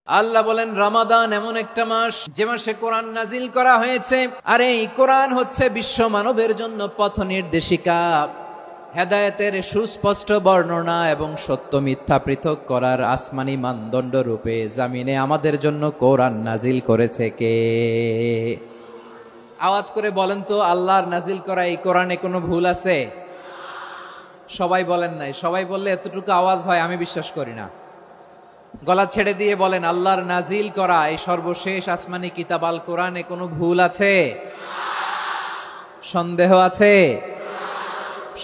আল্লাহ বলেন রমাদান এমন একটা মাস যে মাসে কোরআন নাজিল করা হয়েছে, আর এই কোরআন হচ্ছে বিশ্ব মানবের জন্য পথ নির্দেশিকা, হেদায়েতের সুস্পষ্ট বর্ণনা এবং সত্য মিথ্যা পৃথক করার আসমানি মানদণ্ড রূপে জামিনে আমাদের জন্য কোরআন নাজিল করেছে কে? আওয়াজ করে বলেন তো, আল্লাহর নাজিল করা এই কোরআনে কোনো ভুল আছে? সবাই বলেন নাই। সবাই বললে এতটুকু আওয়াজ হয় আমি বিশ্বাস করি না। গলা ছেড়ে দিয়ে বলেন, আল্লাহর নাজিল করা এই সর্বশেষ আসমানি কিতাব আল কোরআনে কোনো ভুল আছে? সন্দেহ আছে?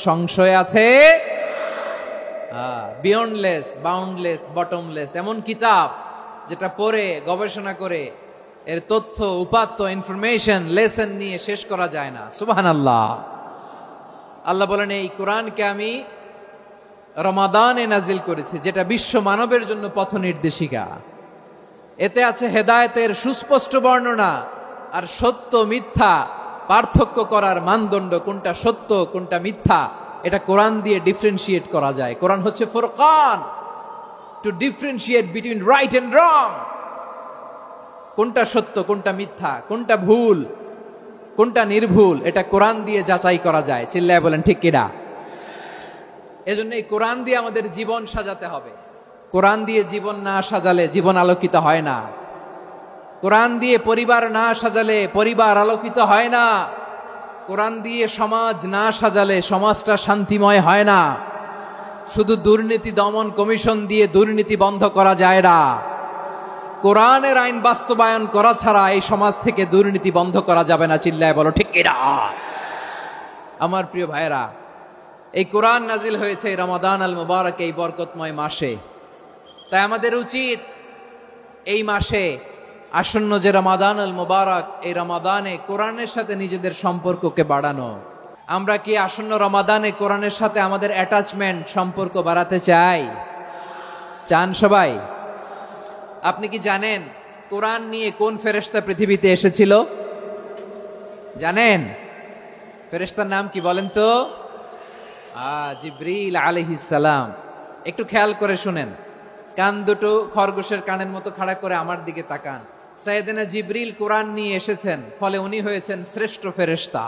সংশয় আছে? বিয়ন্ডলেস, বাউন্ডলেস, বটমলেস এমন কিতাব যেটা পড়ে গবেষণা করে এর তথ্য উপাত্ত ইনফরমেশন লেসন নিয়ে শেষ করা যায় না। সুবহানাল্লাহ। আল্লাহ বলেন এই কোরআনকে আমি রমাদানে নাজিল করেছি, যেটা বিশ্ব মানবের জন্য পথ নির্দেশিকা। এতে আছে হেদায়েতের সুস্পষ্ট বর্ণনা আর সত্য মিথ্যা পার্থক্য করার মানদণ্ড, কোনটা সত্য কোনটা মিথ্যা এটা কোরআন দিয়ে ডিফারেন্সিয়েট করা যায়। কোরআন হচ্ছে ফুরকান, to differentiate between right and wrong. কোনটা সত্য কোনটা মিথ্যা, কোনটা ভুল কোনটা নির্ভুল, এটা কোরআন দিয়ে যাচাই করা যায়। চিল্লায় বলেন ঠিক কিনা? এজন্য এই কোরআন দিয়ে আমাদের জীবন সাজাতে হবে। কোরআন দিয়ে জীবন না সাজালে জীবন আলোকিত হয় না। কোরআন দিয়ে পরিবার না সাজালে পরিবার আলোকিত হয় না। কোরআন দিয়ে সমাজ না সাজালে সমাজটা শান্তিময় হয় না। শুধু দুর্নীতি দমন কমিশন দিয়ে দুর্নীতি বন্ধ করা যায় না। কোরআনের আইন বাস্তবায়ন করা ছাড়া এই সমাজ থেকে দুর্নীতি বন্ধ করা যাবে না। চিল্লায় বলো ঠিক কিনা? আমার প্রিয় ভাইরা, এই কোরআন নাজিল হয়েছে রমাদান আল মুবারক, এই বরকতময় মাসে। তাই আমাদের উচিত এই মাসে আসন্ন যে রমাদান আল মুবারক, এই রমাদানে কোরআনের সাথে নিজেদের সম্পর্ককে বাড়ানো। আমরা কি আসন্ন রমাদানে কোরআনের সাথে আমাদের অ্যাটাচমেন্ট সম্পর্ক বাড়াতে চাই? চান সবাই? আপনি কি জানেন কোরআন নিয়ে কোন ফেরেশতা পৃথিবীতে এসেছিল? জানেন? ফেরেশতার নাম কি বলেন তো? জিবরিল আলাইহিস সালাম। একটু খেয়াল করে শুনেন, কান দুটো খরগোশের কানের মতো খাড়া করে আমার দিকে তাকান। সাইয়েদনা জিবরিল কোরআন নিয়ে এসেছেন, ফলে উনি হয়েছেন শ্রেষ্ঠ ফেরেশতা।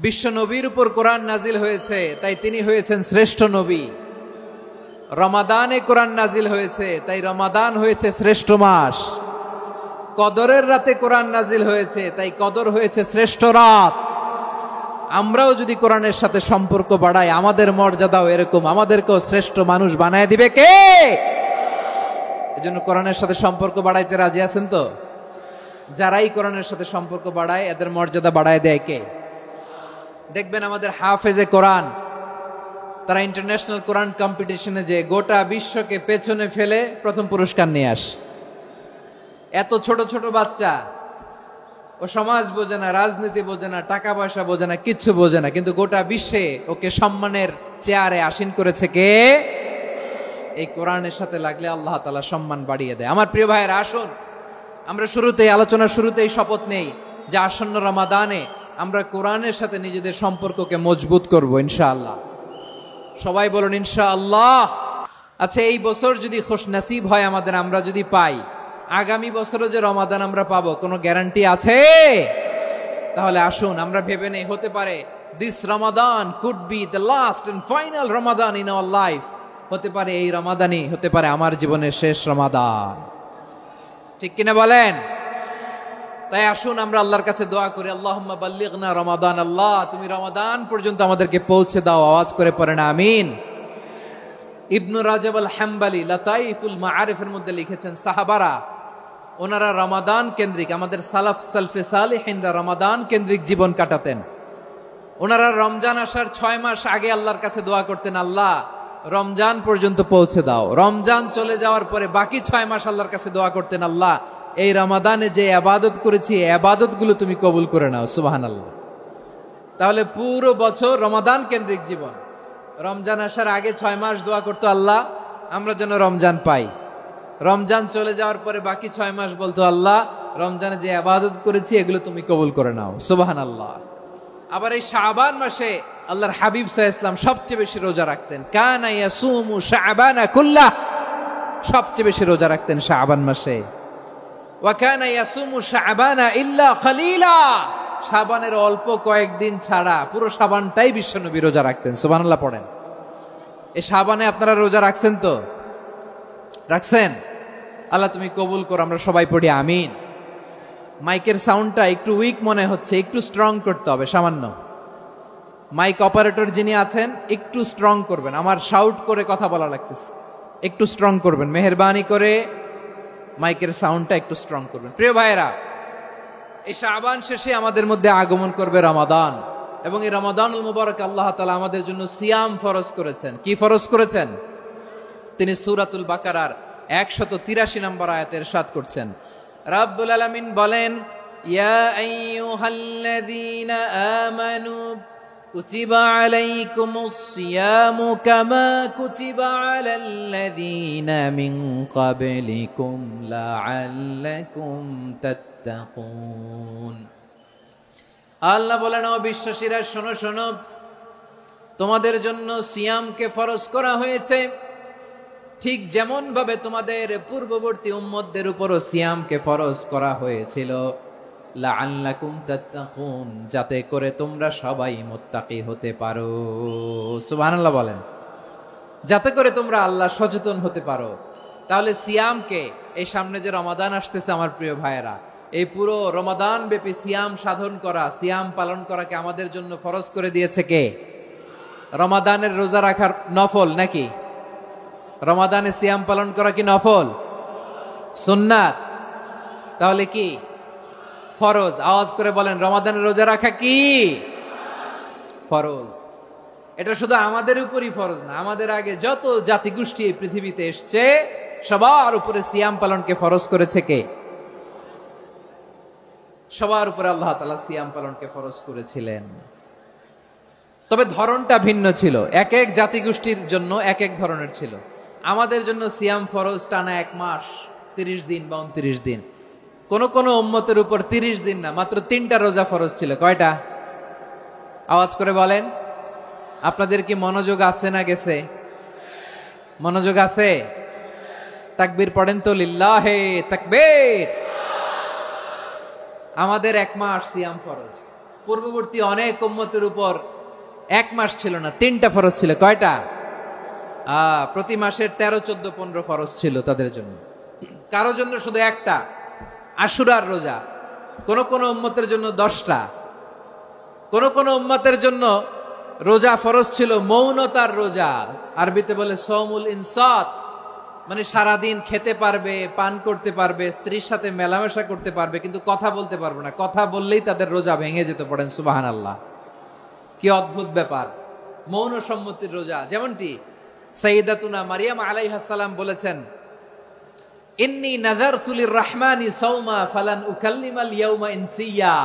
বিশ্ব নবীর উপর কোরআন নাজিল হয়েছে, তাই তিনি হয়েছেন শ্রেষ্ঠ নবী। রমাদানে কোরআন নাজিল হয়েছে, তাই রমাদান হয়েছে শ্রেষ্ঠ মাস। কদরের রাতে কোরআন নাজিল হয়েছে, তাই কদর হয়েছে শ্রেষ্ঠ রাত। আমরাও যদি কোরআনের সাথে সম্পর্ক বাড়াই, আমাদের মর্যাদাও এরকম, আমাদেরকেও শ্রেষ্ঠ মানুষ বানায় দিবে কে? এজন্য কোরআনের সাথে সম্পর্ক বাড়াইতে রাজি আছেন তো? যারাই কোরআনের সাথে সম্পর্ক বাড়ায় এদের মর্যাদা বাড়ায় দেয় কে? দেখবেন আমাদের হাফেজে কোরআন, তারা ইন্টারন্যাশনাল কোরআন কম্পিটিশনে যে গোটা বিশ্বকে পেছনে ফেলে প্রথম পুরস্কার নিয়ে আসে। এত ছোট ছোট বাচ্চা, ও সমাজ বোঝে না, রাজনীতি বোঝে না, টাকা পয়সা বোঝে না, কিচ্ছু বোঝে না, কিন্তু গোটা বিশ্বে ওকে সম্মানের চেয়ারে আসীন করেছে কে? এই কোরআনের সাথে লাগলে আল্লাহ তাআলা সম্মান বাড়িয়ে দেয়। আমার প্রিয় ভাইয়েরা, আসুন আমরা আলোচনার শুরুতেই শপথ নেই যে আসন্ন রমাদানে আমরা কোরআনের সাথে নিজেদের সম্পর্ককে মজবুত করব ইনশাআল্লাহ। সবাই বলুন ইনশাআল্লাহ। আচ্ছা, এই বছর যদি খুশনসিব হয় আমাদের, আমরা যদি পাই, আগামী বছরও যে রমাদান আমরা পাবো কোনো গ্যারান্টি আছে? তাহলে আসুন আমরা ভেবে নেই, হতে পারে this Ramadan could be the last and final Ramadan in our life. হতে পারে এই রমাদানই হতে পারে আমার জীবনের শেষ রমাদান। ঠিক কিনা বলেন? তাই আসুন আমরা আল্লাহর কাছে দোয়া করি, আল্লাহুম্মা বাল্লিগনা রমাদান। আল্লাহ, তুমি রমাদান পর্যন্ত আমাদেরকে পৌঁছে দাও। আওয়াজ করে পড়েন আমিন। ইবনু রাজব আল হাম্বলি লাতাইফুল মাআরিফের মধ্যে লিখেছেন, সাহাবারা ওনারা রমাদান কেন্দ্রিক, আমাদের সালফে সালেহিনরা রমাদান কেন্দ্রিক জীবন কাটাতেন। ওনারা রমজান আসার 6 মাস আগে আল্লাহর কাছে দোয়া করতেন, আল্লাহ রমজান পর্যন্ত পৌঁছে দাও। রমজান চলে যাওয়ার পরে বাকি 6 মাস আল্লাহর কাছে দোয়া করতেন, আল্লাহ এই রমাদানে যে ইবাদত করেছি এই ইবাদতগুলো তুমি কবুল করে নাও। সুবহানাল্লাহ। তাহলে পুরো বছর রমাদান কেন্দ্রিক জীবন। রমজান আসার আগে 6 মাস দোয়া করতো, আল্লাহ আমরা যেন রমজান পাই। রমজান চলে যাওয়ার পরে বাকি 6 মাস বলতো, আল্লাহ রমজানে যে ইবাদত করেছি এগুলো তুমি কবুল করে নাও। সুবহানাল্লাহ। আবার এই শাবান মাসে আল্লাহর হাবিব সাল্লাল্লাহু আলাইহি ওয়াসাল্লাম সবচেয়ে বেশি রোজা রাখতেন। কানা ইয়াসুমু শাবানা কুল্লাহ। সবচেয়ে বেশি রোজা রাখতেন শাবান মাসে। ওয়া কানা ইয়াসুমু শাবানা ইল্লা কালিলা, শাবানের অল্প কয়েকদিন ছাড়া পুরো শাবানটাই বিশ্বনবী রোজা রাখতেন। সুবহানাল্লাহ পড়েন। এই শাবানে আপনারা রোজা রাখছেন তো? রাখছেন? আল্লাহ তুমি কবুল করো, আমরা সবাই পড়ি আমিন। মাইকের সাউন্ডটা একটু উইক মনে হচ্ছে, একটু স্ট্রং করতে হবে সামান্য। মাইক অপারেটর যিনি আছেন একটু স্ট্রং করবেন, আমার শাউট করে কথা বলা লাগতেছে, একটু স্ট্রং করবেন মেহেরবানি করে, মাইকের সাউন্ডটা একটু স্ট্রং করবেন। প্রিয় ভাইয়েরা, এই শাবান শেষে আমাদের মধ্যে আগমন করবে রমাদান, এবং এই রমাদানুল মুবারক আল্লাহ তাআলা আমাদের জন্য সিয়াম ফরজ করেছেন। কি ফরজ করেছেন? তিনি সূরাতুল বাকারার 183 নম্বর আয়াতে ইরশাদ করছেন, রাব্বুল আলামিন বলেন, ইয়া আইয়ুহাল্লাযীনা আমানু কুতিবা আলাইকুমুস সিয়ামু কামা কুতিবা আলাল্লাযীনা মিন ক্বাবলিকুম লাআল্লাকুম তাত্তাকুন। আল্লাহ বলেন, ও বিশ্বাসীরা শোনো শোনো, তোমাদের জন্য সিয়ামকে ফরজ করা হয়েছে, ঠিক যেমন ভাবে তোমাদের পূর্ববর্তী উম্মতদের উপরও সিয়ামকে ফরজ করা হয়েছিল, লাআল্লাকুম তাত্তাকুন, যাতে করে তোমরা সবাই মুত্তাকি হতে পারো। সুবহানাল্লাহ বলেন, যাতে করে তোমরা আল্লাহ সচেতন হতে পারো। তাহলে সিয়ামকে, এই সামনে যে রমাদান আসতেছে আমার প্রিয় ভাইয়েরা, এই পুরো রমাদান ব্যাপী সিয়াম সাধন করা, সিয়াম পালন করাকে আমাদের জন্য ফরজ করে দিয়েছে কে? রমাদানের রোজা রাখার নফল নাকি? রমাদানে সিয়াম পালন করা কি নফল? সুন্নাত? তাহলে কি ফরজ? আওয়াজ করে বলেন, রমাদানের রোজা রাখা কি ফরজ? এটা শুধু আমাদের উপরই ফরজ না, আমাদের আগে যত জাতিগোষ্ঠী এই পৃথিবীতে এসছে সবার উপরে সিয়াম পালনকে ফরজ করেছে কে? সবার উপরে আল্লাহ তাআলা সিয়াম পালনকে ফরজ করেছিলেন। তবে ধরনটা ভিন্ন ছিল, এক এক জাতিগোষ্ঠীর জন্য এক এক ধরনের ছিল। আমাদের জন্য সিয়াম ফরজ টানা 1 মাস 30 দিন বা 29 দিন। কোন কোন উম্মতের উপর 30 দিন না, মাত্র 3টা রোজা ফরজ ছিল। কয়টা? আওয়াজ করে বলেন। আপনাদের কি মনোযোগ আছে না গেছে? মনোযোগ আছে? তাকবীর পড়েন তো, লিল্লাহে তাকবীর। আমাদের 1 মাস সিয়াম ফরজ, পূর্ববর্তী অনেক উম্মতের উপর 1 মাস ছিল না, 3টা ফরজ ছিল। কয়টা? প্রতি মাসের 13, 14, 15 ফরজ ছিল তাদের জন্য। কারো জন্য শুধু একটা, আশুরার রোজা। কোন কোন উম্মতের জন্য 10টা। কোন কোন উম্মতের জন্য রোজা ফরজ ছিল মৌনতার রোজা, আরবিতে বলে সওমুল ইনসাত, মানে সারাদিন খেতে পারবে, পান করতে পারবে, স্ত্রীর সাথে মেলামেশা করতে পারবে, কিন্তু কথা বলতে পারবে না। কথা বললেই তাদের রোজা ভেঙে যেতে। পড়েন সুবহানাল্লাহ। কি অদ্ভুত ব্যাপার! মৌন সম্মতির রোজা। যেমনটি সাইয়্যিদাতুনা মারিয়াম আলাইহিস সালাম বলেছেন, ইন্নী নাযারতু লির-রাহমানি সাওমা ফালান উকাল্লিমাল ইয়াওমা ইনসিয়া।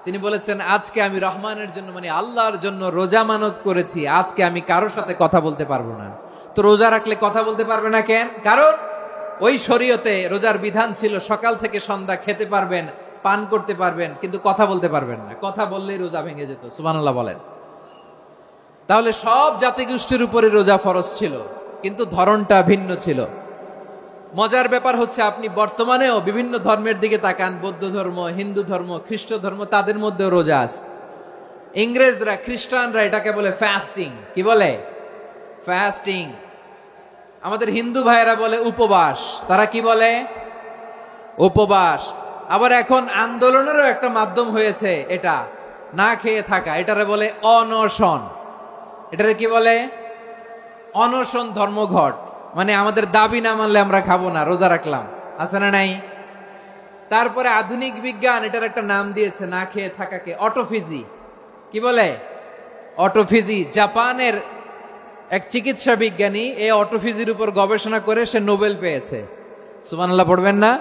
তিনি বলেছেন, আজকে আমি রহমানের জন্য, মানে আল্লাহর জন্য রোজা মানত করেছি, আজকে আমি কারোর সাথে কথা বলতে পারবো না। তো রোজা রাখলে কথা বলতে পারবে না কেন? কারণ ওই শরীয়তে রোজার বিধান ছিল সকাল থেকে সন্ধ্যা খেতে পারবেন, পান করতে পারবেন, কিন্তু কথা বলতে পারবেন না। কথা বললেই রোজা ভেঙে যেত। সুবহানাল্লাহ বলেন। তাহলে সব জাতিগোষ্ঠীর উপরে রোজা ফরজ ছিল, কিন্তু ধরনটা ভিন্ন ছিল। মজার ব্যাপার হচ্ছে, আপনি বর্তমানেও বিভিন্ন ধর্মের দিকে তাকান, বৌদ্ধ ধর্ম, হিন্দু ধর্ম, খ্রিস্ট ধর্ম, তাদের মধ্যেও রোজা আছে। ইংরেজরা, খ্রিস্টানরা এটাকে বলে ফাস্টিং। কি বলে? ফাস্টিং। আমাদের হিন্দু ভাইয়েরা বলে উপবাস। তারা কি বলে? উপবাস। আবার এখন আন্দোলনেরও একটা মাধ্যম হয়েছে এটা, না খেয়ে থাকা। এটারে বলে অনশন। এটারে কি বলে? অনশন ধর্মঘট। মানে আমাদের দাবি না মানলে আমরা খাবো না, রোজা রাখলাম। আছে না নাই? তারপরে আধুনিক বিজ্ঞান এটার একটা নাম দিয়েছে না খেয়ে থাকাকে, অটোফিজি। কি বলে? অটোফিজি। জাপানের এক চিকিৎসা বিজ্ঞানী এই অটোফিজির উপর গবেষণা করে সে নোবেল পেয়েছে। সুবহানাল্লাহ পড়বেন না?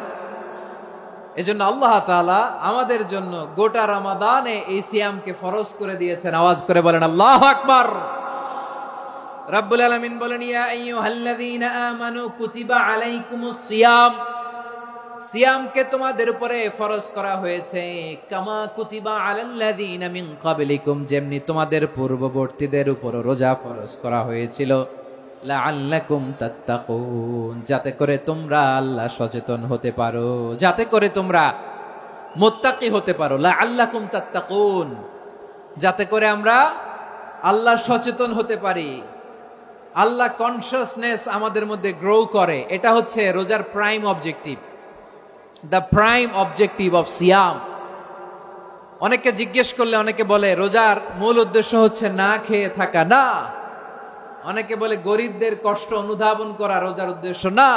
এজন্য আল্লাহ তাআলা আমাদের জন্য গোটা রমাদানে এই সিয়ামকে ফরজ করে দিয়েছেন। আওয়াজ করে বলেন আল্লাহু আকবার। রাব্বুল আলামিন বলেন, ইয়া আইয়ুহাল্লাযীনা আমানু কুতিবা আলাইকুমুস সিয়াম। সিয়ামকে তোমাদের উপরে ফরজ করা হয়েছে, কামা কুতিবা আলাল্লাযীনা মিন ক্বাবলিকুম, যেমনি তোমাদের পূর্ববর্তীদের উপর রোজা ফরজ করা হয়েছিল, লাআল্লাকুম তাত্তাকুন, যাতে করে তোমরা আল্লাহ সচেতন হতে পারো, যাতে করে তোমরা মুত্তাকি হতে পারো। লাআল্লাকুম তাত্তাকুন, যাতে করে আমরা আল্লাহ সচেতন হতে পারি, আল্লাহ কনসিয়াসনেস আমাদের মধ্যে গ্রো করে। এটা হচ্ছে রোজার prime objective, the prime objective of সিয়াম। অনেকে জিজ্ঞেস করলে অনেকে বলে রোজার মূল উদ্দেশ্য হচ্ছে না খেয়ে থাকা। না। অনেকে বলে গরিবদের কষ্ট অনুধাবন করা রোজার উদ্দেশ্য। না।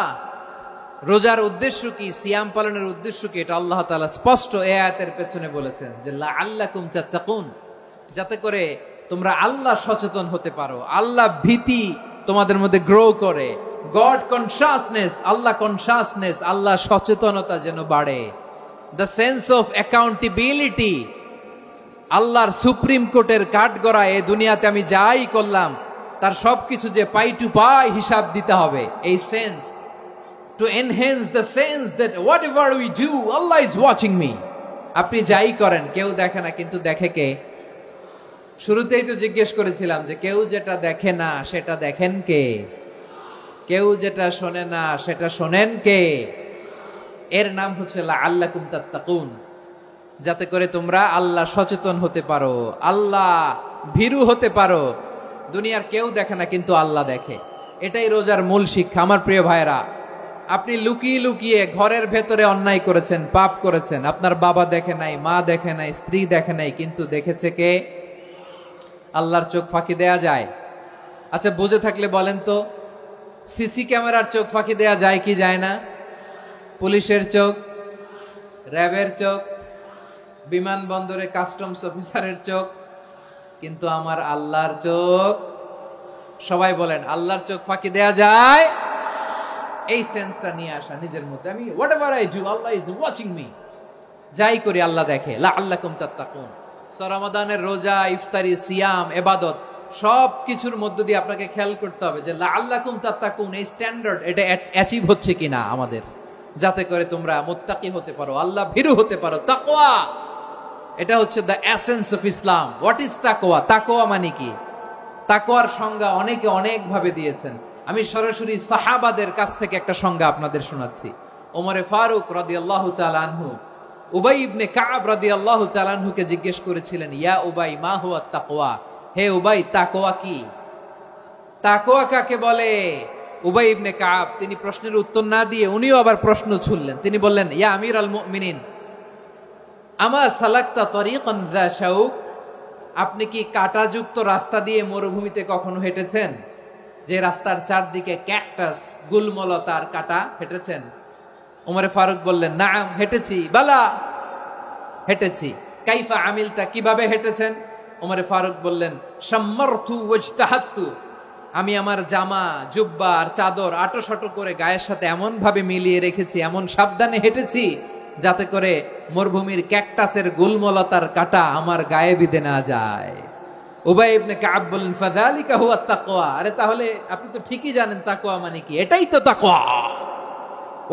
রোজার উদ্দেশ্য কি, সিয়াম পালনের উদ্দেশ্য কি, এটা আল্লাহ তাআলা স্পষ্ট এই আয়াতের পেছনে বলেছেন যে লাআল্লাকুম তাত্তাকুন, যাতে করে তোমরা আল্লাহ সচেতন হতে পারো, আল্লাহ ভীতি তোমাদের মধ্যে গ্রো করে, গড কনসিয়াসনেস, আল্লাহ কনসিয়াসনেস, আল্লাহ সচেতনতা যেন বাড়ে, দ্য সেন্স অফ অ্যাকাউন্টেবিলিটি, আল্লাহর সুপ্রিম কোর্টের কাঠগড়া এই দুনিয়াতে আমি যাই করলাম তার সবকিছু যে পাই টু পাই হিসাব দিতে হবে, এই sense, to enhance the sense that what ever we do Allah is watching me. আপনি যাই করেন কেউ দেখে না, কিন্তু দেখে কে? শুরুতেই তো জিজ্ঞেস করেছিলাম যে কেউ যেটা দেখে না সেটা দেখেন কে? কেউ যেটা শোনে না সেটা শোনেন কে? এর নাম হচ্ছে লাআল্লাকুম তাত্তাকুন, যাতে করে তোমরা আল্লাহ সচেতন হতে পারো, আল্লাহ ভীরু হতে পারো। দুনিয়ার কেউ দেখে না, কিন্তু আল্লাহ দেখে। এটাই রোজার মূল শিক্ষা। আমার প্রিয় ভাইরা, আপনি লুকিয়ে লুকিয়ে ঘরের ভেতরে অন্যায় করেছেন, পাপ করেছেন, আপনার বাবা দেখে নাই, মা দেখে নাই, স্ত্রী দেখে নাই, কিন্তু দেখেছে কে? আল্লাহর চোখ ফাঁকি দেয়া যায়? আচ্ছা, বুঝে থাকলে বলেন তো, সিসি ক্যামেরার চোখ ফাঁকি দেয়া যায় কি যায় না? পুলিশের চোখ, র্যাবের চোখ, বিমানবন্দরে কাস্টমস অফিসারের চোখ, কিন্তু আমার আল্লাহর চোখ? সবাই বলেন, আল্লাহর চোখ ফাঁকি দেয়া যায়? এই সেন্সটা নিয়ে আসা নিজের মধ্যে, আমি what ever I do Allah is watching me, যাই করি আল্লাহ দেখে। লাআল্লাকুম তাত্তাকুন। রমাদানের রোজা, ইফতারি, সিয়াম, ইবাদত সব কিছুর মধ্য দিয়ে আপনাকে খেয়াল করতে হবে যে লাআল্লাকুম তাত্তাকুন এই স্ট্যান্ডার্ড এটা অ্যাচিভ হচ্ছে কিনা আমাদের, যাতে করে তোমরা মুত্তাকি হতে পারো, আল্লাহ ভীরু হতে পারো। তাকওয়া, এটা হচ্ছে the essence of Islam. What is তাকওয়া? তাকওয়া মানে কি? তাকওয়ার সংজ্ঞা অনেকে অনেক ভাবে দিয়েছেন। আমি সরাসরি সাহাবাদের কাছ থেকে একটা সংজ্ঞা আপনাদের শোনাচ্ছি। ওমরে ফারুক রাদিয়াল্লাহু তাআলা আনহু উবাই ইবনে কাব রাদিয়াল্লাহু তাআলা আনহুকে জিজ্ঞেস করেছিলেন, ইয়া উবাই মা হুয়া তাকওয়া, হে উবাই তাকওয়া কি? তাকওয়া কাকে বলে? উবাই ইবনে কাব তিনি প্রশ্নের উত্তর না দিয়ে উনিও আবার প্রশ্ন ছুড়লেন। তিনি বললেন, ইয়া আমিরাল মুমিনিন আমা সালাকতা তরিকান যা শাউক, আপনি কি কাঁটাযুক্ত রাস্তা দিয়ে মরুভূমিতে কখনো হেঁটেছেন? যে রাস্তার চারদিকে ক্যাকটাস, গুলমলতার কাঁটা, হেঁটেছেন? ওমরে ফারুক বললেন, নাম হেঁটেছি। বালা, হেঁটেছি। কাইফা আমিলতা, কিভাবে হেঁটেছেন? ওমরে ফারুক বললেন, শাম্মারতু ওয়াজতাহাতু, আমি আমার জামা, জুব্বা আর চাদর আটোসাটো করে গায়ের সাথে এমন ভাবে মিলিয়ে রেখেছি, এমন সাবধানে হেঁটেছি যাতে করে মরুভূমির ক্যাকটাসের গুলমলতার কাঁটা আমার গায়ে বিঁধে না যায়। উবাই ইবনে কাব বললেন, ফাযালিকা হুয়া তাকওয়া, আরে তাহলে আপনি তো ঠিকই জানেন তাকওয়া মানে কি, এটাই তো তাকওয়া।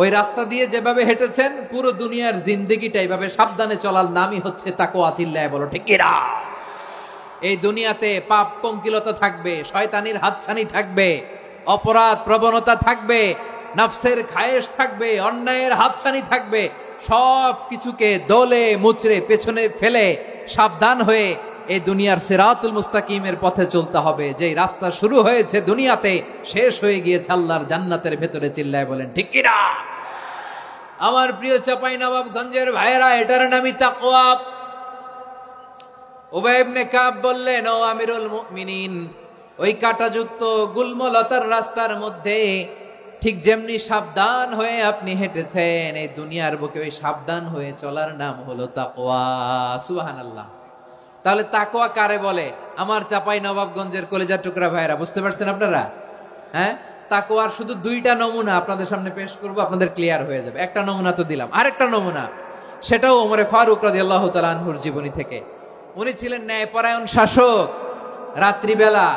ওই রাস্তা দিয়ে যেভাবে হেঁটেছেন পুরো দুনিয়ার জিন্দেগিটা এইভাবে সাবধানে চলার নামই হচ্ছে তাকওয়া। চিল্লায় বলো ঠিক কিনা? এই দুনিয়াতে পাপ পঙ্কিলতা থাকবে, শয়তানির হাতছানি থাকবে, অপরাধ প্রবণতা থাকবে, নফসের খায়েশ থাকবে, অন্যায়ের হাতছানি থাকবে। সব কিছুকে দোলে মুচড়ে পেছনে ফেলে সাবধান হয়ে এই দুনিয়ার সিরাতুল মুস্তাকিমের পথে চলতে হবে। যেই রাস্তা শুরু হয়েছে দুনিয়াতে, শেষ হয়ে গিয়েছে আল্লাহর জান্নাতের ভেতরে। চিল্লায় বলেন ঠিক কিনা? আমার প্রিয় চাঁপাইনবাবগঞ্জের ভাইয়েরা, এটার নামই তাকওয়া। উবাই ইবনে কাব বললেন, ও আমিরুল মুমিনিন, ওই কাঁটাযুক্ত গুলমলতার রাস্তার মধ্যে ঠিক যেমনি সাবধান হয়ে আপনি হেঁটেছেন, এই দুনিয়ার বুকে ওই সাবধান হয়ে চলার নাম হলো তাকওয়া। সুবহানাল্লাহ। তাহলে তাকওয়া কারে বলে? আমার চাঁপাইনবাবগঞ্জের কলিজার টুকরা ভাইয়েরা, বুঝতে পারছেন আপনারা? হ্যাঁ, তাকওয়ার শুধু দুইটা নমুনা আপনাদের সামনে পেশ করব, আপনাদের ক্লিয়ার হয়ে যাবে। একটা নমুনা তো দিলাম, আরেকটা নমুনা, সেটাও ওমরে ফারুক রাদিয়াল্লাহু তাআলা আনহুর জীবনী থেকে। উনি ছিলেন ন্যায়পরায়ণ শাসক। রাত্রিবেলা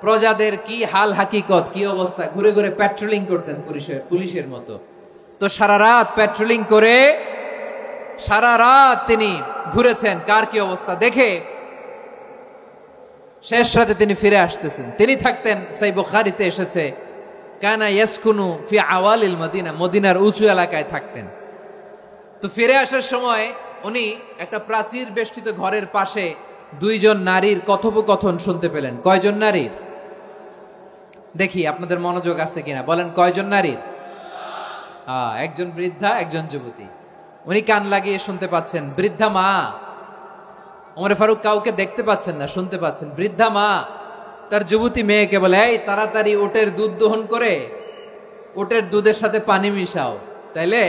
প্রজাদের কি হাল হাকিকত, কি অবস্থা, ঘুরে ঘুরে প্যাট্রোলিং করতেন পুলিশের মতো। তো সারা রাত প্যাট্রোলিং করে সারা রাত তিনি ঘুরেছেন কার কি অবস্থা দেখে। শেষ রাতে তিনি ফিরে আসতেছেন। তিনি থাকতেন, সেই বুখারীতে এসেছে, কানা ইয়াসকুনু ফি আওয়ালিল মদিনা, মদিনার উঁচু এলাকায় থাকতেন। তো ফিরে আসার সময় উনি একটা প্রাচীর বেষ্টিত ঘরের পাশে দুইজন নারীর কথোপকথন শুনতে পেলেন। কয়জন নারীর? দেখি আপনাদের মনোযোগ আছে কিনা, বলেন কয়জন নারীর? একজন বৃদ্ধা, একজন যুবতী। উনি কান লাগিয়ে শুনতে পাচ্ছেন। বৃদ্ধা মা, ওমর ফারুক কাউকে দেখতে পাচ্ছেন না, শুনতে পাচ্ছেন। বৃদ্ধা মা তার যুবতী মেয়েকে বলে, এই তাড়াতাড়ি উটের দুধ দহন করে উটের দুধের সাথে পানি মিশাও, তাইলে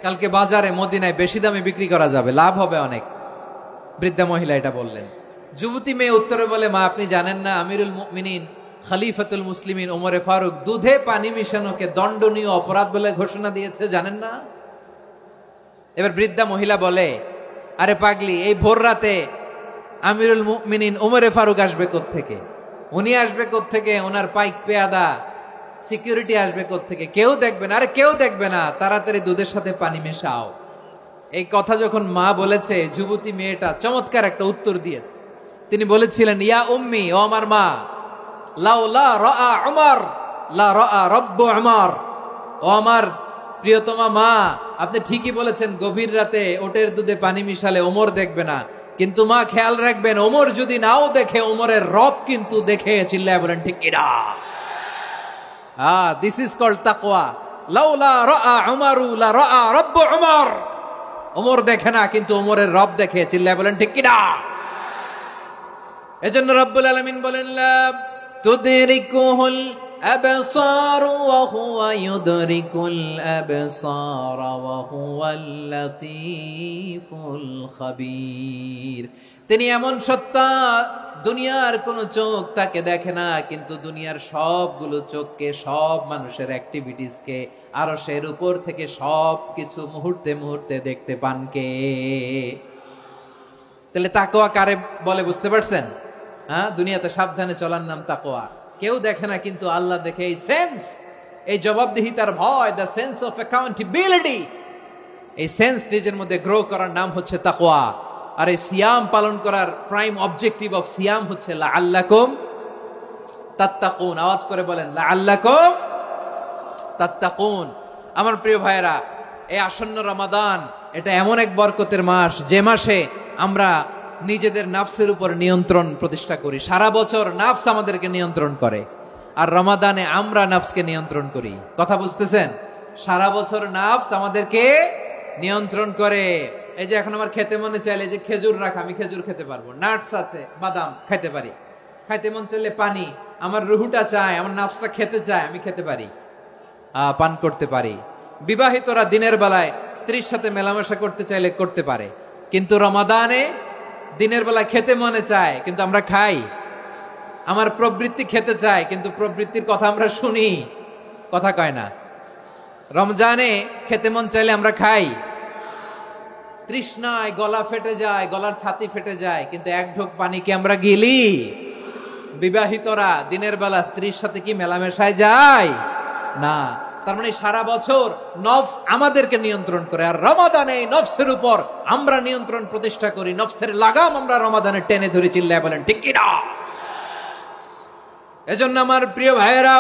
কালকে বাজারে মদিনায় বেশি দামে বিক্রি করা যাবে, লাভ হবে অনেক। বৃদ্ধা মহিলা এটা বললেন। যুবতী মেয়ে উত্তরে বলে, মা আপনি জানেন না আমিরুল মুমিনিন খলিফাতুল মুসলিমিন ওমরে ফারুক দুধে পানি মিশানোকে দণ্ডনীয় অপরাধ বলে ঘোষণা দিয়েছে, জানেন না? এবার বৃদ্ধা মহিলা বলে, আরে পাগলি, এই ভোর রাতে আমিরুল মুমিনিন ওমরে ফারুক আসবে কোত্থেকে? উনি আসবে কোত্থেকে? ওনার পাইক পেয়াদা সিকিউরিটি আসবে কোত্থেকে? কেউ দেখবে না। আরে কেউ দেখবে না, তাড়াতাড়ি দুধের সাথে পানি মেশাও। এই কথা যখন মা বলেছে, যুবতী মেয়েটা চমৎকার একটা উত্তর দিয়েছে। তিনি বলেছিলেন, ইয়া উম্মি, ও আমার মা, লাউলা রাআ উমর লা রাআ রব্বু উমর। ও আমার প্রিয়তমা মা, আপনি ঠিকই বলেছেন, গভীর রাতে ওটের দুধে পানি মিশালে ওমর দেখবে না, কিন্তু মা খেয়াল রাখবেন, ওমর যদি নাও দেখে, ওমরের রব কিন্তু দেখে। চিল্লায় বলেন ঠিক কিনা? দিস ইজ কল্ড তাকওয়া। লাউলা রাআ উমরু লা রাআ রব্বু উমর। ওমর দেখে না, কিন্তু ওমরের রব দেখে। চিল্লায় বলেন ঠিক কিনা? এজন্য রব্বুল আলামিন বলেন, লা তুদরিকুহুল আবসার ওয়া হুয়া ইউদরিকুল আবসার ওয়া হুয়াল লাতীফুল খাবীর। তিনি এমন সত্তা, দুনিয়ার কোন চোখ তাকে দেখে না, কিন্তু দুনিয়ার সবগুলো চোখকে, সব মানুষের অ্যাক্টিভিটিসকে আরশের উপর থেকে সব কিছু মুহূর্তে মুহূর্তে দেখতে পান কে? তাহলে তাকওয়া কারে বলে বুঝতে পারছেন? দুনিয়াতে সাবধানে চলার নাম তাকওয়া। কেউ দেখে না, কিন্তু আল্লাহ দেখে। এই সেন্স, এই জবাবদিহিতার ভয়, দ্য সেন্স অফ অ্যাকাউন্টেবিলিটি, এই সেন্স নিজের মধ্যে গ্রো করার নাম হচ্ছে তাকওয়া। আর এই সিয়াম পালন করার প্রাইম অবজেক্টিভ অফ সিয়াম হচ্ছে লাআল্লাকুম তাত্তাকুন। আওয়াজ করে বলেন, লাআল্লাকুম তাত্তাকুন। আমার প্রিয় ভাইয়েরা, এই আসন্ন রমাদান, এটা এমন এক বরকতের মাস, যে মাসে আমরা নিজেদের নাফসের উপর নিয়ন্ত্রণ প্রতিষ্ঠা করি। সারা বছর নাফস আমাদেরকে নিয়ন্ত্রণ করে, আর রমাদানে আমরা নাফসকে নিয়ন্ত্রণ করি। কথা বুঝতেছেন? সারা বছর নাফস আমাদেরকে নিয়ন্ত্রণ করে। এই যে এখন আমার খেতে মনে চাইলে যে খেজুর রাখ, আমি খেজুর খেতে পারবো। নাটস আছে, বাদাম খাইতে পারি। খাইতে মন চাইলে পানি, আমার রুহুটা চায়, আমার নাফসটা খেতে চায়, আমি খেতে পারি, পান করতে পারি। বিবাহিতরা দিনের বেলায় স্ত্রীর সাথে মেলামেশা করতে চাইলে করতে পারে, কিন্তু রমাদানে দিনের বেলা খেতে মনে চায়, কিন্তু আমরা খাই। আমার প্রবৃত্তি খেতে চায়, কিন্তু প্রবৃত্তির কথা আমরা শুনি, কথা কয় না। রমজানে খেতে মন চাইলে আমরা খাই। তৃষ্ণায় গলা ফেটে যায়, গলার ছাতি ফেটে যায়, কিন্তু এক ঢোক পানি কি আমরা গিলি? বিবাহিতরা দিনের বেলা স্ত্রীর সাথে কি মেলামেশায় যায়? না। তার মানে সারা বছর নফস আমাদেরকে নিয়ন্ত্রণ করে, আর রমাদানে নফসের উপর আমরা নিয়ন্ত্রণ প্রতিষ্ঠা করি। নফসের লাগাম আমরা রমাদানে টেনে ধরে। চিল্লায় বলেন ঠিক কিনা? এজন্য আমার প্রিয় ভাইয়েরা,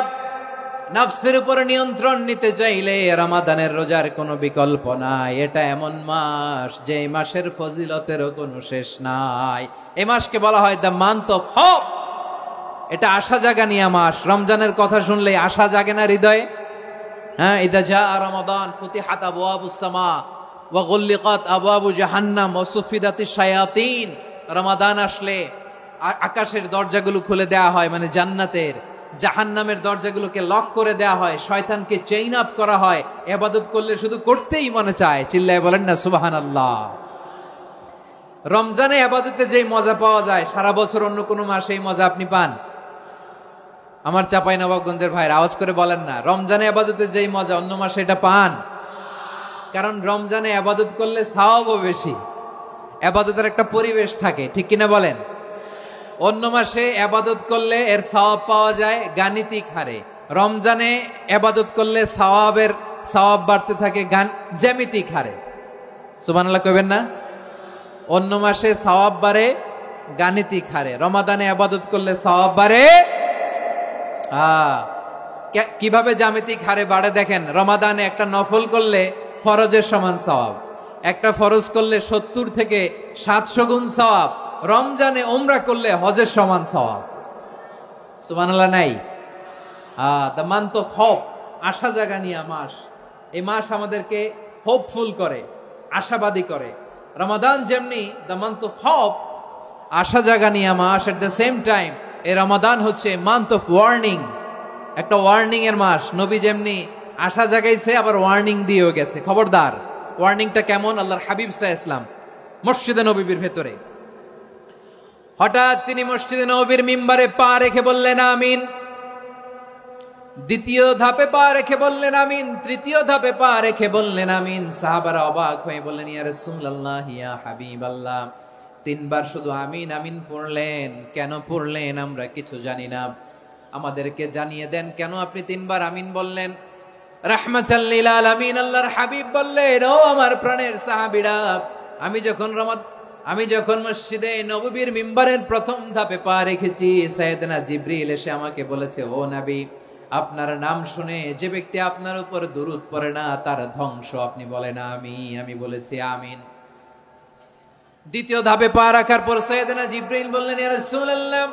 নফসের উপরে নিয়ন্ত্রণ নিতে চাইলে রমাদানের রোজার কোনো বিকল্প নাই। এটা এমন মাস, যে মাসের ফজিলতেরও কোনো শেষ নাই। এই মাসকে বলা হয় দ্য মান্থ অফ হোপ। এটা আশা জাগানিয়া মাস। রমজানের কথা শুনলে আশা জাগে না হৃদয়ে? ইদা জাআ রমাদান ফুতিহাত আবওয়াবুস সামা ওয়া গুল্লিকাত আবওয়াবু জাহান্নাম ওয়া সুফিদাতিশ শায়াতিন। রমাদান আসলে আকাশের দরজাগুলো খুলে দেয়া হয়, মানে জান্নাতের। জাহান্নামের দরজাগুলোকে লক করে দেয়া হয়, শয়তানকে চেইন আপ করা হয়। ইবাদত করলে শুধু করতেই মনে চায়। চিল্লায় বলেন না সুবহানাল্লাহ। রমজানে ইবাদতে যেই মজা পাওয়া যায়, সারা বছর অন্য কোনো মাসে এই মজা আপনি পান? আমার চাঁপাইনবাবগঞ্জের ভাইরা আওয়াজ করে বলেন না, রমজানে ইবাদতে যেই মজা অন্য মাসে এটা পান? কারণ রমজানে ইবাদত করলে সওয়াবও বেশি, ইবাদতের একটা পরিবেশ থাকে, ঠিক কিনা বলেন? অন্য মাসে ইবাদত করলে এর সওয়াব পাওয়া যায় গাণিতিক হারে, রমজানে ইবাদত করলে সওয়াব বাড়তে থাকে জ্যামিতিক হারে। সুবহানাল্লাহ কইবেন না? অন্য মাসে সওয়াব বাড়ে গাণিতিক হারে। রমাদানে ইবাদত করলে সওয়াব বাড়ে। কিভাবে জ্যামিতিক হারে বাড়ে দেখেন, রমাদানে একটা নফল করলে ফরজের সমান সওয়াব, একটা ফরজ করলে 70 থেকে 700 গুণ সওয়াব, রমজানে উমরা করলে হজের সমান সওয়াব। সুবহানাল্লাহ নাই? দ্য মান্থ অফ হোপ, আশা জাগানিয়া মাস। এই মাস আমাদেরকে হোপফুল করে, আশাবাদী করে। রমাদান যেমনি দ্য মান্থ অফ হোপ, আশা জাগানিয়া মাস, এট দ্য সেম টাইম এই রমাদান হচ্ছে মান্থ অফ ওয়ার্নিং, একটা ওয়ার্নিং এর মাস। নবী যেমনি আশা জাগাইছে, আবার ওয়ার্নিং দিয়েও গেছে, খবরদার। ওয়ার্নিংটা কেমন? আল্লাহর হাবিব সাল্লাল্লাহু আলাইহি ওয়াসাল্লাম মসজিদে নববীর ভেতরে, হঠাৎ তিনি মসজিদে নববীর মিম্বারে পা রেখে বললেন আমিন। দ্বিতীয় ধাপে পা রেখে বললেন আমিন, তৃতীয় ধাপে পা রেখে বললেন আমিন। সাহাবারা অবাক হয়ে বললেন, ইয়া রাসূলুল্লাহ, ইয়া হাবিবাল্লাহ, 3 বার শুধু আমিন আমিন পড়লেন, কেন পড়লেন আমরা কিছু জানি না, আমাদেরকে জানিয়ে দেন কেন আপনি 3 বার আমিন বললেন। রাহমাতাল লিল আলামিন আল্লাহর হাবিব বললেন, ও আমার প্রাণের সাহাবীরা, আমি যখন মসজিদে নববীর মিম্বারের প্রথম ধাপে পা রেখেছি, সাইয়েদনা জিবরিল এসে আমাকে বলেছে, ও নবী, আপনার নাম শুনে যে ব্যক্তি আপনার উপর দুরূদ পড়ে না তার ধ্বংস। আপনি বলেন আমিন। আমি বলেছি আমিন। দ্বিতীয় ধাপে পা রাখার পর সাইয়েদনা জিবরিল বললেন, ইয়া রাসূলুল্লাহ,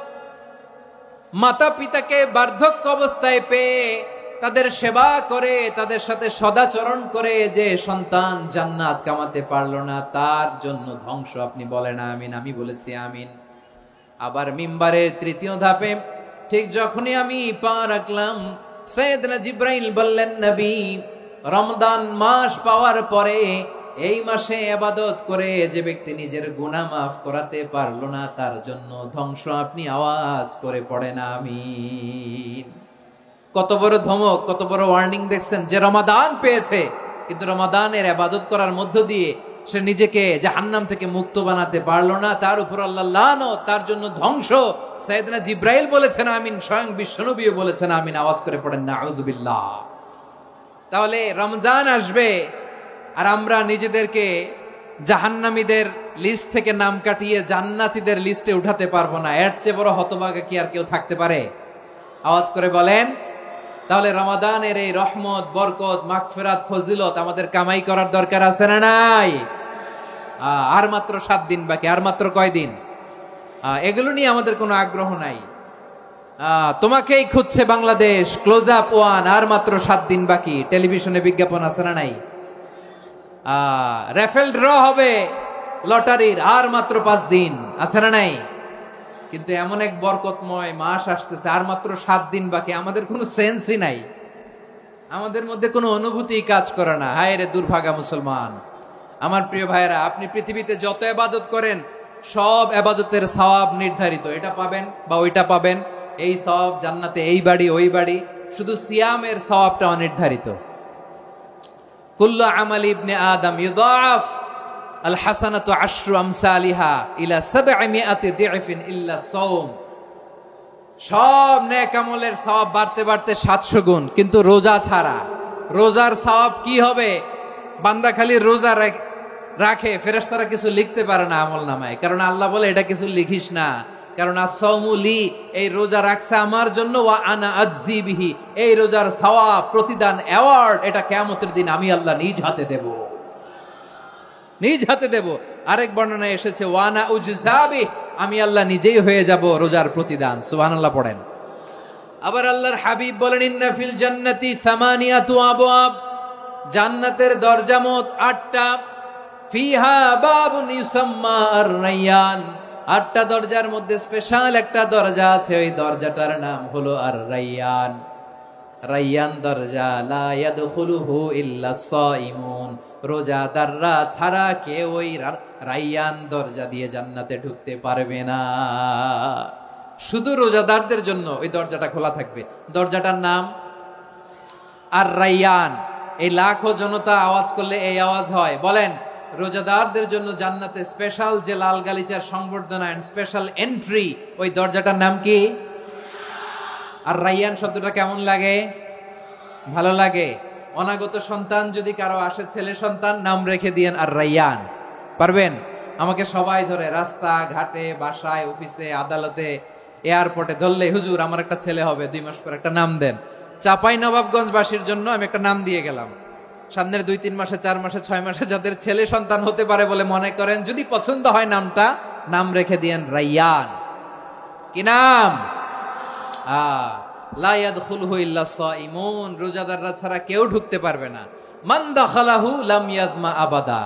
মাতা পিতাকে বার্ধক্য অবস্থায় পেয়ে তাদের সেবা করে, তাদের সাথে সদাচরণ করে যে সন্তান জান্নাত কামাতে পারলো না, তার জন্য ধ্বংস। আপনি বলেন আমিন। আমি বলেছি আমিন। আবার মিম্বারের তৃতীয় ধাপে ঠিক যখনই আমি পা রাখলাম, সাইয়েদনা জিবরাইল বললেন, নবী, রমজান মাস পাওয়ার পরে এই মাসে ইবাদত করে যে ব্যক্তি নিজের গুনাহ মাফ করাতে পারলো না, তার জন্য ধ্বংস। আপনি আওয়াজ করে পড়েন আমিন। কত বড় ধমক, কত বড় ওয়ার্নিং দেখছেন! যে রমাদান পেয়েছে, কিন্তু রমাদানের ইবাদত করার মধ্য দিয়ে সে নিজেকে জাহান্নাম থেকে মুক্ত বানাতে পারলো না, তার উপর আল্লাহ লানত, তার জন্য ধ্বংস। সাইয়েদনা জিবরাইল বলেছেন আমিন, স্বয়ং বিশ্বনবীও বলেছেন আমিন। আওয়াজ করে পড়েন নাউযুবিল্লাহ। তাহলে রমজান আসবে আর আমরা নিজেদেরকে জাহান্নামীদের লিস্ট থেকে নাম কাটিয়ে জান্নাতীদের লিস্টে উঠাতে পারবো না। এর চেয়ে বড় হতভাগা কি আর কেউ থাকতে পারে? আওয়াজ করে বলেন। তাহলে রমাদানের এই রহমত, বরকত, মাগফিরাত, ফজিলত আমাদের কামাই করার দরকার আছে না নাই? আর মাত্র 7 দিন বাকি। আর মাত্র কয় দিন? এগুলো নিয়ে আমাদের কোনো আগ্রহ নাই। তোমাকেই খুঁজছে বাংলাদেশ, ক্লোজ আপ 1, আর মাত্র 7 দিন বাকি। টেলিভিশনে বিজ্ঞাপন আছে না নাই? রেফেল ড্র হবে লটারির, আর মাত্র 5 দিন, আছে না নাই? কিন্তু এমন এক বরকতময় মাস আসতেছে, আর মাত্র 7 দিন বাকি। আমাদের কোনো সেন্সই নাই, আমাদের মধ্যে কোনো অনুভূতি কাজ করে না। হায় রে দুর্ভাগা মুসলমান! আমার প্রিয় ভাইরা, আপনি পৃথিবীতে যত ইবাদত করেন, সব ইবাদতের সওয়াব নির্ধারিত। এটা পাবেন বা ওইটা পাবেন, এই সওয়াব জান্নাতে, এই বাড়ি ওই বাড়ি। শুধু সিয়ামের সওয়াবটা অনির্ধারিত। কুল্লু আমালি ইবনে আদম ইউদাফ আল হাসানাতু আশরু আমসালিহা ইলা 700 দি'ফিন ইল্লা সাওম। সব নেক আমলের সওয়াব বাড়তে বাড়তে 700 গুণ, কিন্তু রোজা ছাড়া। রোজার সওয়াব কি হবে? বান্দা খালি রোজা রাখে, ফেরেশতারা কিছু লিখতে পারে না আমল নামায়, কারণ আল্লাহ বলে এটা কিছু লিখিস না, কারণ as-সাওমু লি, এই রোজা রাখছে আমার জন্য, ওয়া আনা আজজি বিহি, এই রোজার সওয়াব, প্রতিদান, অ্যাওয়ার্ড, এটা কিয়ামতের দিন আমি আল্লাহ নিজ হাতে দেব, নিজ হাতে দেব। আরেক বর্ণনায় এসেছে ওয়ানা উজজাবি, আমি আল্লাহ নিজেই হয়ে যাব রোজার প্রতিদান। সুবহানাল্লাহ পড়েন। আবার আল্লাহর হাবিব বলেন, ইন্না ফিল জান্নাতি সামানিয়াতু আবওয়াব, জান্নাতের দরজা মোট 8টা। ফিহা বাবুন ইউসাম্মা আর-রায়্যান, 8টা দরজার মধ্যে স্পেশাল একটা দরজা আছে, ওই দরজাটার নাম হলো আর-রায়্যান। রায়্যান দরজা, লা ইয়াদখুলুহু ইল্লা সাইমুন, রোজাদাররা ছাড়া কেউ ওই রায়্যান দরজা দিয়ে জান্নাতে ঢুকতে পারবে না। শুধু রোজাদারদের জন্য ওই দরজাটা খোলা থাকবে। দরজাটার নাম আর-রায়্যান। এই লাখো জনতা আওয়াজ করলে এই আওয়াজ হয়। বলেন, রোজাদারদের জন্য জান্নাতে স্পেশাল যে লাল গালিচার সংবর্ধনা এন্ড স্পেশাল এন্ট্রি, ওই দরজাটার নাম কি? আর-রায়্যান শব্দটা কেমন লাগে? ভালো লাগে। অনাগত সন্তান যদি কারো আসে, ছেলে সন্তান, নাম রেখে দিয়েন আর-রায়্যান। পারবেন? আমাকে সবাই ধরে, রাস্তা ঘাটে, বাসায়, অফিসে, আদালতে, এয়ারপোর্টে ধরলে, হুজুর আমার একটা ছেলে হবে 2 মাস পর, একটা নাম দেন। চাপাই নবাবগঞ্জবাসীর জন্য আমি একটা নাম দিয়ে গেলাম। সামনের 2-3 মাসে, 4 মাসে, 6 মাসে যাদের ছেলে সন্তান হতে পারে বলে মনে করেন, যদি পছন্দ হয় নামটা, নাম রেখে দিয়েন রাইয়ান। কি নাম? লা ইয়াদখুলহু ইল্লা সাইমুন, রোজাদাররা ছাড়া কেউ ঢুকতে পারবে না। মান দাখালাহু লাম ইয়াজমা আবাদা,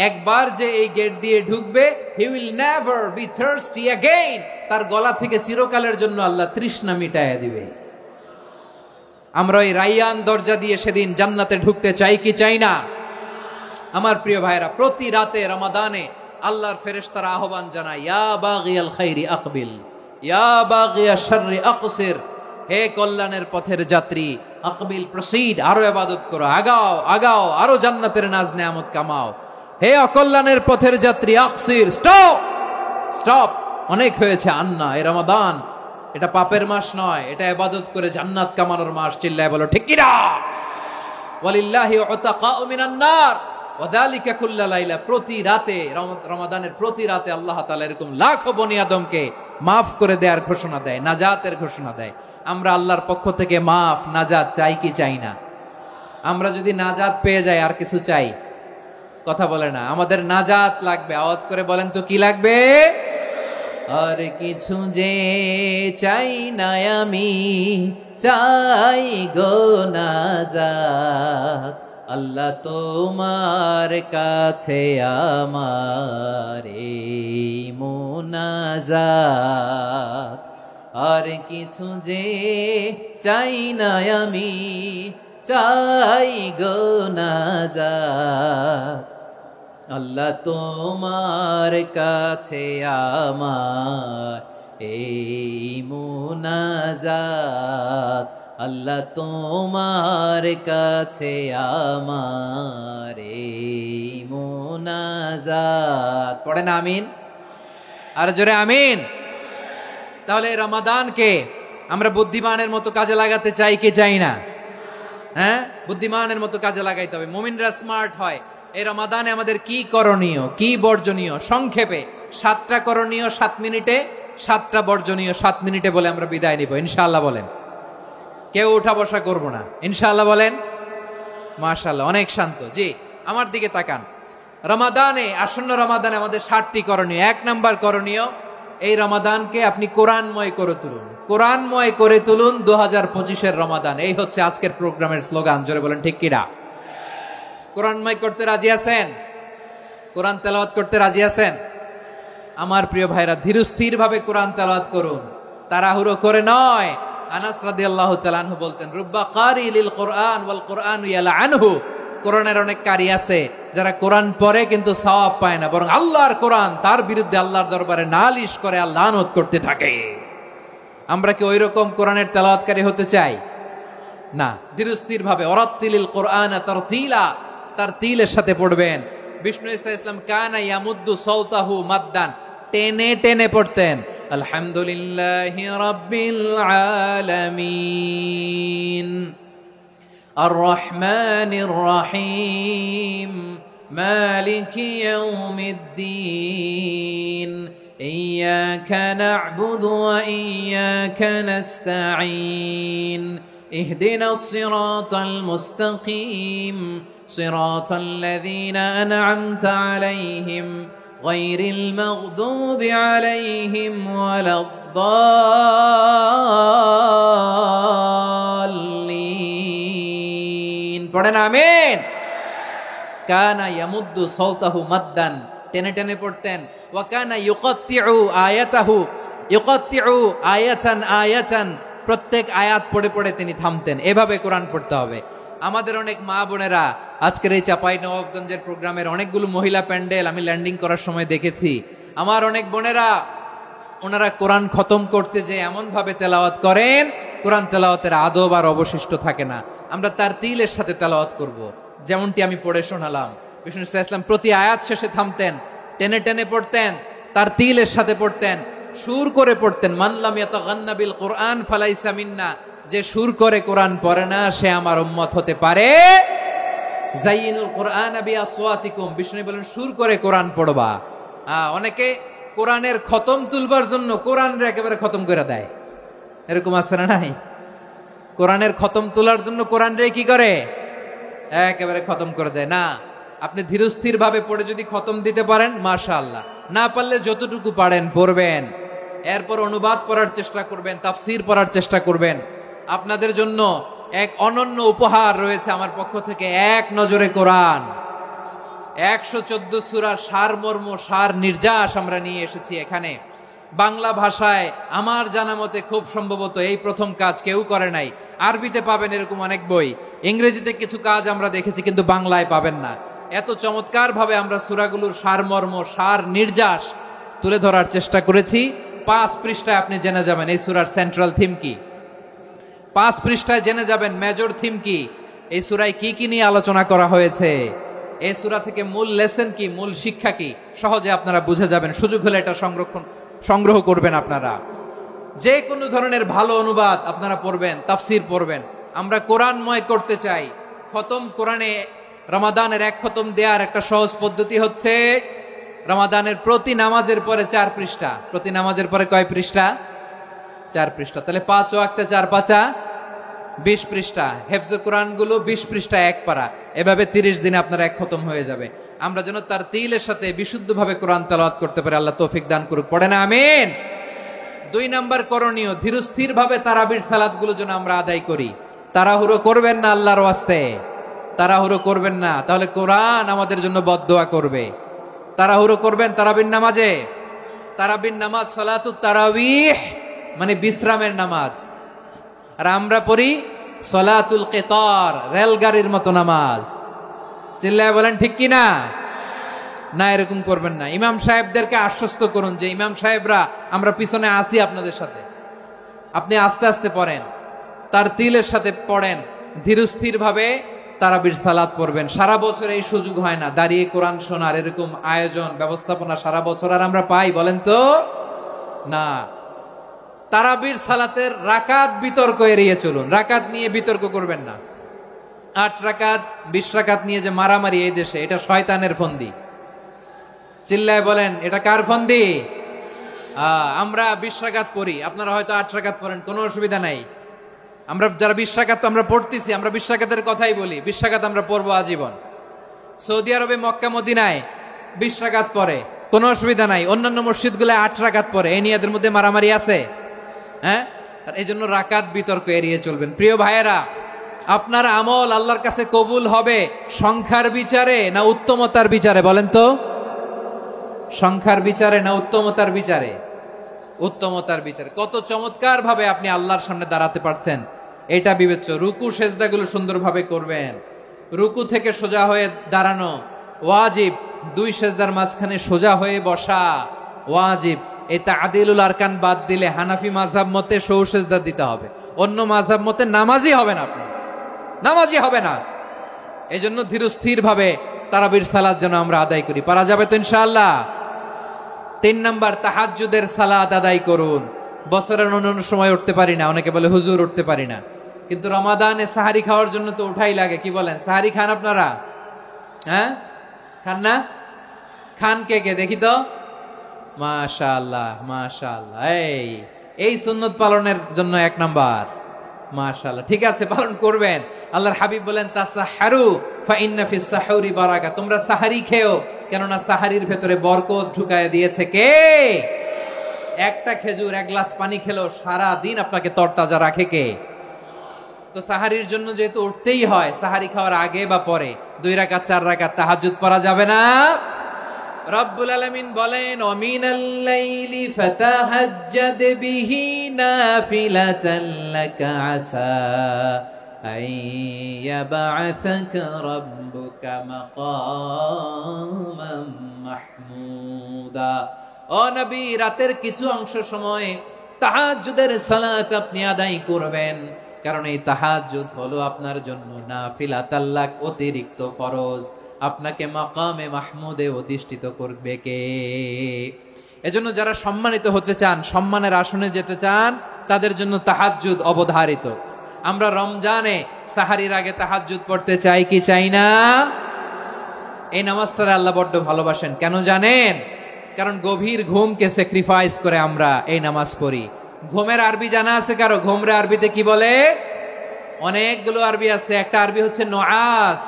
একবার যে এই গেট দিয়ে ঢুকবে, he will never be thirsty again, তার গলা থেকে চিরকালের জন্য আল্লাহ তৃষ্ণা মিটায়া দিবে। আমরা এই রাইয়ান দরজা দিয়ে সেদিন জান্নাতে ঢুকতে চাই কি চাই না? আমার প্রিয় ভাইরা, প্রতি রাতে রমাদানে আল্লাহর ফেরেশতারা আহ্বান জানায়, ইয়া বাগিয়াল খাইরি আকবিল, ইয়া বাগিয়াশ শাররি আকসির, হে কল্যাণের পথের যাত্রী, আকবিল প্রসিড, আরো ইবাদত করো, আগাও আগাও, আরো জান্নাতের নাজ নেয়ামত কামাও। হে অকল্যাণের পথের যাত্রী, আকসির, স্টপ স্টপ, অনেক হয়েছে। আন্না, এ রমাদান এটা পাপের মাস নয়, এটা ইবাদত করে জান্নাত কামানোর মাস। চিল্লায় বলো ঠিক কি না? ওয়ালিল্লাহি উতাকাউ মিনান নার ওয়াযালিকা কুল্লা লাইলা, প্রতি রাতে, রমাদানের প্রতি রাতে আল্লাহ তাআলা এরকম লাখো বনি আদমকে মাফ করে দেওয়ার ঘোষণা দেয়, নাজাতের ঘোষণা দেয়। আমরা আল্লাহর পক্ষ থেকে মাফ, নাজাত চাই কি চাই না? আমরা যদি নাজাত পেয়ে যাই আর কিছু চাই? কথা বলে না। আমাদের নাজাত লাগবে, আওয়াজ করে বলেন তো কি লাগবে? আর কিছু যে চাই না আমি, চাই গো নাজাত, আল্লাহ তোমার কাছে আমার এই মুনাজাত। আর কিছু যে চাই না আমি, চাই গো নাজাত, আল্লাহ তোমার কাছে আমার এই মুনাজাত, আল্লাহ তোমার কাছে আমার এই মুনাজাত। পড়েন আমিন, আর জোরে আমিন। তাহলে রমাদানকে আমরা বুদ্ধিমানের মতো কাজে লাগাতে চাই কি চাই না? হ্যাঁ, বুদ্ধিমানের মতো কাজে লাগাইতে হবে। মুমিনরা স্মার্ট হয়। এই রমাদানে আমাদের কি করণীয়, কি বর্জনীয়, সংক্ষেপে 7টা করণীয় 7 মিনিটে, 7টা বর্জনীয় 7 মিনিটে বলে আমরা বিদায় নিব ইনশাআল্লাহ। বলেন, কেউ উঠা বসা করব না ইনশাআল্লাহ। বলেন মাশাআল্লাহ, অনেক শান্ত। জি, আমার দিকে তাকান। রমাদানে, আসন্ন রমাদানে আমাদের 7টি করণীয়। 1 নাম্বার করণীয়, এই রমাদানকে আপনি কোরআনময় করে তুলুন। কোরআনময় করে তুলুন 2025-এর রমাদান। এই হচ্ছে আজকের প্রোগ্রামের স্লোগান। জোরে বলেন ঠিক কিনা? কোরআনময় করতে রাজি আছেন? কোরআন তেলাওয়াত করতে রাজি আছেন? আমার প্রিয় ভাইরা, ধীরস্থির ভাবে কোরআন তেলাওয়াত করুন, তাড়াহুড়ো করে নয়। আনাস রাদিয়াল্লাহু তাআলা আনহু বলতেন, রুব্বা কারি লিল কোরআন ওয়াল কোরআনু ইয়ালআনহু, কোরআনের অনেক কারি আছে যারা কোরআন পড়ে কিন্তু সওয়াব পায় না, বরং আল্লাহর কোরআন তার বিরুদ্ধে আল্লাহর দরবারে নালিশ করে আর লানত করতে থাকে। আমরা কি ওইরকম কোরআনের তেলাওয়াতকারী হতে চাই? না। ধীরস্থির ভাবে, ওয়ারাত্তিলিল কোরআনা তারতিলা, তার তিলের সাথে পড়বেন। বিষ্ণু ঈসা ইসলাম কানা ইয়ামুদ্দু সাওতাহু মাদ্দান, টেনে টেনে পড়তেন। আলহামদুলিল্লাহি রাব্বিল আলামিন আর রহমানির রহিম মালিকি ইয়াউমিদ্দিন ইয়্যাকা না'বুদু ওয়া ইয়্যাকা নাস্তাঈন ইহদিনাস সিরাতাল মুস্তাকিম সিরাতাল লাযীনা আন'আমতা আলাইহিম গায়রিল মাগদুবি আলাইহিম ওয়ালাদ-দাল্লিন। পড়েন আমিন। কানা ইয়ামুদ্দু সাওতাহু মাদ্দান, টেনে টেনে পড়তেন। ওয়া কানা ইউকাত্তিউ আয়াতাহু, ইউকাত্তিউ আয়াতান আয়াতান, প্রত্যেক আয়াত পড়ে পড়ে তিনি থামতেন। এভাবে কোরআন পড়তে হবে। আমাদের অনেক মা বোনেরা, আজকের এই চাপাই নবাবগঞ্জের প্রোগ্রামের অনেকগুলো মহিলা প্যান্ডেল আমি ল্যান্ডিং করার সময় দেখেছি। আমার অনেক বোনেরা, ওনারা কোরআন খতম করতে যে এমন ভাবে তেলাওয়াত করেন, কোরআন তেলাওয়াতের আদব আর অবশিষ্ট থাকে না। আমরা তার তিলের সাথে তেলাওয়াত করব, যেমনটি আমি পড়ে শোনালাম। বিষ্ণু ইসলাম প্রতি আয়াত শেষে থামতেন, টেনে টেনে পড়তেন, তার তিলের সাথে পড়তেন, সুর করে পড়তেন। মান লাম ইয়াতাগান্না বিল কোরআন ফালাইসা মিন্না, যে সুর করে কোরআন পড়ে না সে আমার উম্মত হতে পারে। জাইয়িনুল কোরআন বিআসওয়াতিকুম, বিষ্ণু বলেন সুর করে কোরআন পড়বা। অনেকে কোরআনের খতম তুলবার জন্য কোরআনরে একেবারে খতম করে দেয়, এরকম আছে না নাই? কোরআনের খতম তোলার জন্য কোরআনরে কি করে, একেবারে খতম করে দেয়। না, আপনি ধীরস্থির ভাবে পড়ে যদি খতম দিতে পারেন মাশাআল্লাহ, না পারলে যতটুকু পারেন পড়বেন, এরপর অনুবাদ পড়ার চেষ্টা করবেন, তাফসীর পড়ার চেষ্টা করবেন। আপনাদের জন্য এক অনন্য উপহার রয়েছে আমার পক্ষ থেকে, এক নজরে কোরআন 114 সূরার সারমর্ম, সার নির্যাস আমরা নিয়ে এসেছি এখানে বাংলা ভাষায়। আমার জানা মতে খুব সম্ভবত এই প্রথম কাজ, কেউ করে নাই। আরবিতে পাবেন এরকম অনেক বই, ইংরেজিতে কিছু কাজ আমরা দেখেছি, কিন্তু বাংলায় পাবেন না। এত চমৎকার ভাবে আমরা সূরাগুলোর সারমর্ম, সার নির্যাস তুলে ধরার চেষ্টা করেছি। 5 পৃষ্ঠায় আপনি জেনে যাবেন এই সূরার সেন্ট্রাল থিম কি, 5 পৃষ্ঠায় জেনে যাবেন মেজর থিম কি, এই সূরায় কি কি নিয়ে আলোচনা করা হয়েছে, এই সূরা থেকে মূল লেসন কি, মূল শিক্ষা কি, সহজে আপনারা বুঝে যাবেন। সুযোগ হলে এটা সংগ্রহ করবেন। আপনারা যে কোনো ধরনের ভালো অনুবাদ আপনারা পড়বেন, তাফসীর পড়বেন। আমরা কোরআনময় করতে চাই। খতম কোরআনে রমাদানের 1 খতম দেওয়ার একটা সহজ পদ্ধতি হচ্ছে রমাদানের প্রতি নামাজের পরে 4 পৃষ্ঠা। প্রতি নামাজের পরে কয় পৃষ্ঠা? 4 পৃষ্ঠা। তাহলে 5 ওয়াক্তে 4 পাঁচা 20 পৃষ্ঠা। হেফজে কোরআন গুলো 20 পৃষ্ঠা, 1 পারা। এভাবে 30 দিনে আপনার 1 খতম হয়ে যাবে। আমরা যেন তার তিলের সাথে বিশুদ্ধভাবে কোরআন তেলাওয়াত করতে পারি, আল্লাহ তৌফিক দান করুক। পড়ে না আমিন। 2 নাম্বার করণীয়, ধীরস্থির ভাবে তারাবির সালাত গুলো যেন আমরা আদায় করি। তাড়াহুড়ো করবেন না, আল্লাহর ওয়াস্তে তাড়াহুড়ো করবেন না, তাহলে কোরআন আমাদের জন্য বদদোয়া করবে। তাড়াহুড়ো করবেন তারাবির নামাজে। তারাবির নামাজ সালাতুত তারাবিহ মানে বিশ্রামের নামাজ, আর আমরা পড়ি সালাতুল কিতার, রেলগাড়ির মতো নামাজ। চিল্লায় বলেন ঠিক কি না? না, এরকম করবেন না। ইমাম সাহেবদেরকে আশ্বস্ত করুন যে ইমাম সাহেবরা আমরা পিছনে আসি আপনাদের সাথে, আপনি আস্তে আস্তে পড়েন, তার তিলের সাথে পড়েন, ধীরস্থির ভাবে তারাবির সালাত পড়বেন। সারা বছর এই সুযোগ হয় না, দাঁড়িয়ে কোরআন শোনার এরকম আয়োজন ব্যবস্থাপনা সারা বছর আর আমরা পাই বলেন তো? না। তারাবির সালাতের রাকাত বিতর্ক এড়িয়ে চলুন, রাকাত নিয়ে বিতর্ক করবেন না। 8 রাকাত 20 রাকাত নিয়ে যে মারামারি এই দেশে, এটা শয়তানের ফন্দি। চিল্লায় বলেন এটা কার ফন্দি? আমরা 20 রাকাত পড়ি, আপনারা হয়তো 8 রাকাত পড়েন, কোনো অসুবিধা নাই। আমরা যারা 20 রাকাত আমরা পড়তেছি, আমরা 20 রাকাতের কথাই বলি, 20 রাকাত আমরা পড়বো আজীবন। সৌদি আরবে মক্কা মদিনায় 20 রাকাত পড়ে, কোনো অসুবিধা নাই। অন্যান্য মসজিদ গুলো 8 রাকাত পড়ে, এই নিয়ে এদের মধ্যে মারামারি আছে? হ্যাঁ, আর এই জন্য রাকাত বিতর্ক এড়িয়ে চলবেন। প্রিয় ভাইয়েরা, আপনার আমল আল্লাহর কাছে কবুল হবে সংখ্যার বিচারে না উত্তমতার বিচারে? বলেন তো, সংখ্যার বিচারে না উত্তমতার বিচারে? উত্তমতার বিচারে। কত চমৎকার ভাবে আপনি আল্লাহর সামনে দাঁড়াতে পারছেন এটা বিবেচ্য। রুকু সেজদাগুলো সুন্দরভাবে করবেন। রুকু থেকে সোজা হয়ে দাঁড়ানো ওয়াজিব, 2 সেজদার মাঝখানে সোজা হয়ে বসা ওয়াজিব। এই তা'দিলুল আরকান বাদ দিলে হানাফি মাযহাব মতে সৌ সেজদা দিতে হবে, অন্য মাযহাব মতে নামাজই হবে না, আপনি নামাজই হবে না। এই জন্য ধীরস্থির ভাবে তারাবির সালাত যেন আমরা আদায় করি। পারা যাবে তো ইনশাআল্লাহ? 3 নাম্বার, তাহাজ্জুদের সালাত আদায় করুন। বছরের অন্যান্য সময় উঠতে পারি না, অনেকে বলে হুজুর উঠতে পারি না, কিন্তু রমাদানে সাহারি খাওয়ার জন্য তো উঠাই লাগে। কি বলেন, সাহারি খান আপনারা? হ্যাঁ, খান না? খান কে কে দেখি তো? মাশাআল্লাহ মাশাআল্লাহ। এই সুন্নত পালনের জন্য 1 নাম্বার। মাশাআল্লাহ, ঠিক আছে, পালন করবেন। আল্লাহর হাবিব বলেন তাসাহহারু ফা ইন্না ফিস সাহুরি বারাকা, তোমরা সাহারি খেও, কেননা সাহারির ভেতরে বরকত ঢুকায় দিয়েছে কে? একটা খেজুর, 1 গ্লাস পানি খেলেও সারা দিন আপনাকে তরতাজা রাখে কে? তো সাহারির জন্য যেহেতু উঠতেই হয়, সাহারি খাওয়ার আগে বা পরে 2 রাকাত 4 রাকাত তাহাজ্জুদ পড়া যাবে না? রব্বুল আলামিন বলেন ওয়ামিনাল লাইলি ফাতাহাজ্জাদ বিহি নাফিলাতান লাকা আসা আইয়াবআসাকা রাব্বুকা মাকামান মাহমুদা। ও নবী, রাতের কিছু অংশ সময় তাহাজ্জুদের সালাত আপনি আদায় করবেন, কারণ এই তাহাজ্জুদ হলো আপনার জন্য নাফিলাতাল লাক, অতিরিক্ত ফরজ। আপনাকে মাকামে মাহমুদে অধিষ্ঠিত করবে কে? এজন্য যারা সম্মানিত হতে চান, সম্মানের আসনে যেতে চান, তাদের জন্য তাহাজ্জুদ অবধারিত। আমরা রমজানে সাহারির আগে তাহাজ্জুদ পড়তে চাই কি চাই না? এই নামাজটা আল্লাহ বড্ড ভালোবাসেন। কেন জানেন? কারণ গভীর ঘুমকে স্যাক্রিফাইস করে আমরা এই নামাজ পড়ি। ঘুমের আরবি জানা আছে কারো? ঘুমরে আরবিতে কি বলে? অনেকগুলো আরবি আছে। একটা আরবি হচ্ছে নুআস,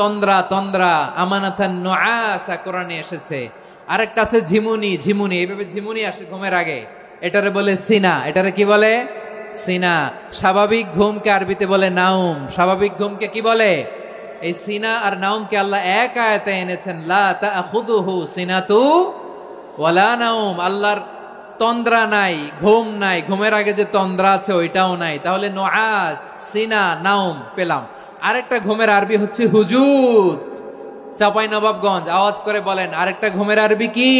তন্দ্রা, তন্দ্রা, আমানাতান নুআসা কোরআনে এসেছে। আরেকটা আছে ঝিমুনি, ঝিমুনি, এইভাবে ঝিমুনি আসে ঘুমের আগে, এটারে বলে সিনা। এটারে কি বলে? সিনা। স্বাভাবিক ঘুমকে আরবিতে বলে নাউম। স্বাভাবিক ঘুমকে কি বলে? এই সিনা আর নাউমকে আল্লাহ এক আয়াতে এনেছেন, লা তাখুযুহু সিনাতু ওয়ালা নাউম। আল্লাহর তন্দ্রা নাই, ঘুম নাই, ঘুমের আগে যে তন্দ্রা আছে ওইটাও নাই। তাহলে নুআস, সিনা, নাউম পেলাম। আরেকটা ঘুমের আরবি হচ্ছে হুজুদ। চাঁপাইনবাবগঞ্জ আওয়াজ করে বলেন, আরেকটা ঘুমের আরবি কি?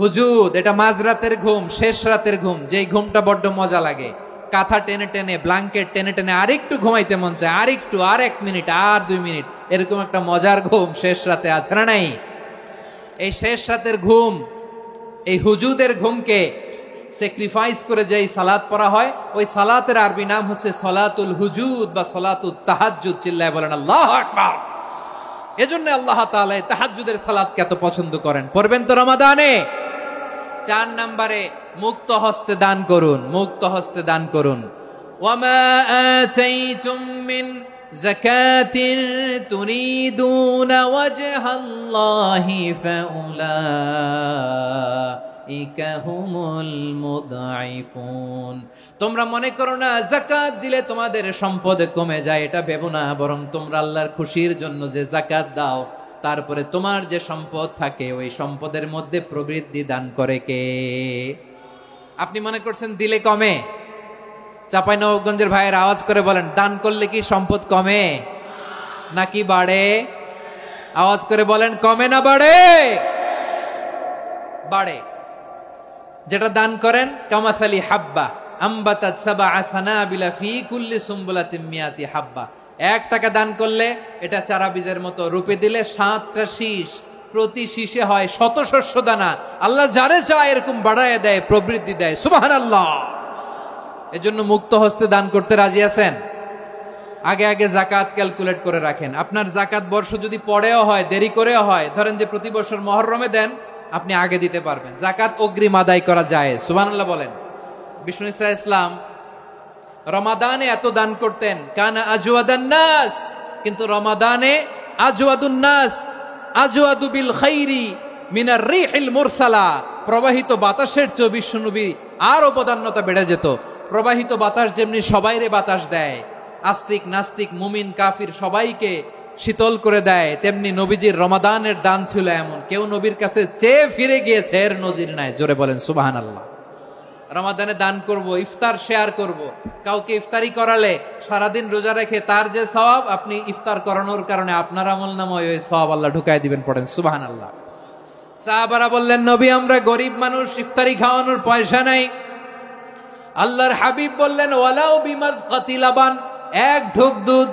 হুজুদ। এটা মাঝরাতের ঘুম, শেষ রাতের ঘুম, যেই ঘুমটা বড্ড মজা লাগে। কাঁথা টেনে টেনে, ব্ল্যাঙ্কেট টেনে টেনে আরেকটু ঘুমাইতে মন চায়, আরেকটু, আর 1 মিনিট, আর 2 মিনিট, এরকম একটা মজার ঘুম শেষ রাতে আছে না নাই? এই শেষ রাতের ঘুম, এই হুজুদের ঘুমকে স্যাক্রিফাইস করে যেই সালাত পড়া হয়, ওই সালাতের আরবি নাম হচ্ছে সলাতুল হুজুদ বা সলাতুত তাহাজ্জুদ। চিল্লায় বলেন আল্লাহু আকবার। এজন্য আল্লাহ তাআলা এই তাহাজ্জুদের সালাতকে এত পছন্দ করেন। পড়বেন তো রমাদানে। 4 নম্বরে মুক্ত হস্তে দান করুন, মুক্ত হস্তে দান করুন। ওয়ামা আতাইতুম মিন যাকাতিন তুরিদুনা ওয়াজহাল্লাহি ফাউলাইকা হুমুল মুদঈফুন। তোমরা মনে করো না যাকাত দিলে তোমাদের সম্পদ কমে যায়, এটা ভেবো না। বরং তোমরা আল্লাহর খুশির জন্য যে যাকাত দাও, তারপরে তোমার যে সম্পদ থাকে ওই সম্পদের মধ্যে প্রবৃদ্ধি দান করে কে? আপনি মনে করছেন দিলে কমে? চাঁপাইনবাবগঞ্জের ভাইয়ের আওয়াজ করে বলেন, দান করলে কি সম্পদ কমে নাকি বাড়ে? আওয়াজ করে বলেন, কমে না বাড়ে? বাড়ে। যেটা দান করেন, কামাসালি হাব্বা আম্বাতাত সাবআ সানাবিলা ফি কুল্লি সুম্বুলাতিন মিয়াতি হাব্বা। 1 টাকা দান করলে এটা চারা বীজের মতো, রূপে দিলে 7টা শীষ, প্রতি শীষে হয় 100 শস্য দানা। আল্লাহ যারে চায় এরকম বাড়ায় দেয়, প্রবৃদ্ধি দেয়। সুবহানাল্লাহ। এজন্য মুক্ত হস্তে দান করতে রাজি আছেন? আগে আগে যাকাত ক্যালকুলেট করে রাখেন। আপনার যাকাত বর্ষ যদি পরেও হয়, দেরি করেও হয়, ধরেন যে প্রতি বছর মুহররমে দেন, আপনি আগে দিতে পারবেন। যাকাত অগ্রিম আদায় করা যায়। সুবহানাল্লাহ বলেন। বিষ্ণু ইসা ইসলাম রমাদানে এত দান করতেন, কানা আজওয়াদান নাস, কিন্তু রমাদানে আজওয়াদুন নাস আজওয়াদু বিল খাইরি মিনার রিহিল মুরসালা। প্রবাহিত বাতাসের চেয়ে বিশ্বনবী আর অবদান্যতা বেড়ে যেত। প্রবাহিত বাতাস যেমনি সবাইরে বাতাস দেয়, আস্তিক নাস্তিক মুমিন কাফির সবাইকে শীতল করে দেয়, তেমনি নবীজির রমাদানের দান ছিল এমন, কেউ নবীর কাছে চেয়ে ফিরে গিয়েছে এর নজির নাই। জোরে বলেন সুবহানাল্লাহ। রমাদানে দান করব, ইফতার শেয়ার করব। কাউকে ইফতারি করালে সারাদিন রোজা রেখে তার যে সওয়াব, আপনি ইফতার করানোর কারণে আপনার আমলনামায় ওই সওয়াব আল্লাহ ঢুকায় দিবেন। পড়েন সুবহানাল্লাহ। সাহাবারা বললেন, নবী আমরা গরিব মানুষ, ইফতারি খাওয়ানোর পয়সা নাই। আল্লাহর হাবিব বললেন, ওয়ালাউ বিমাজকাতি লাবান, 1 ঢোক দুধ,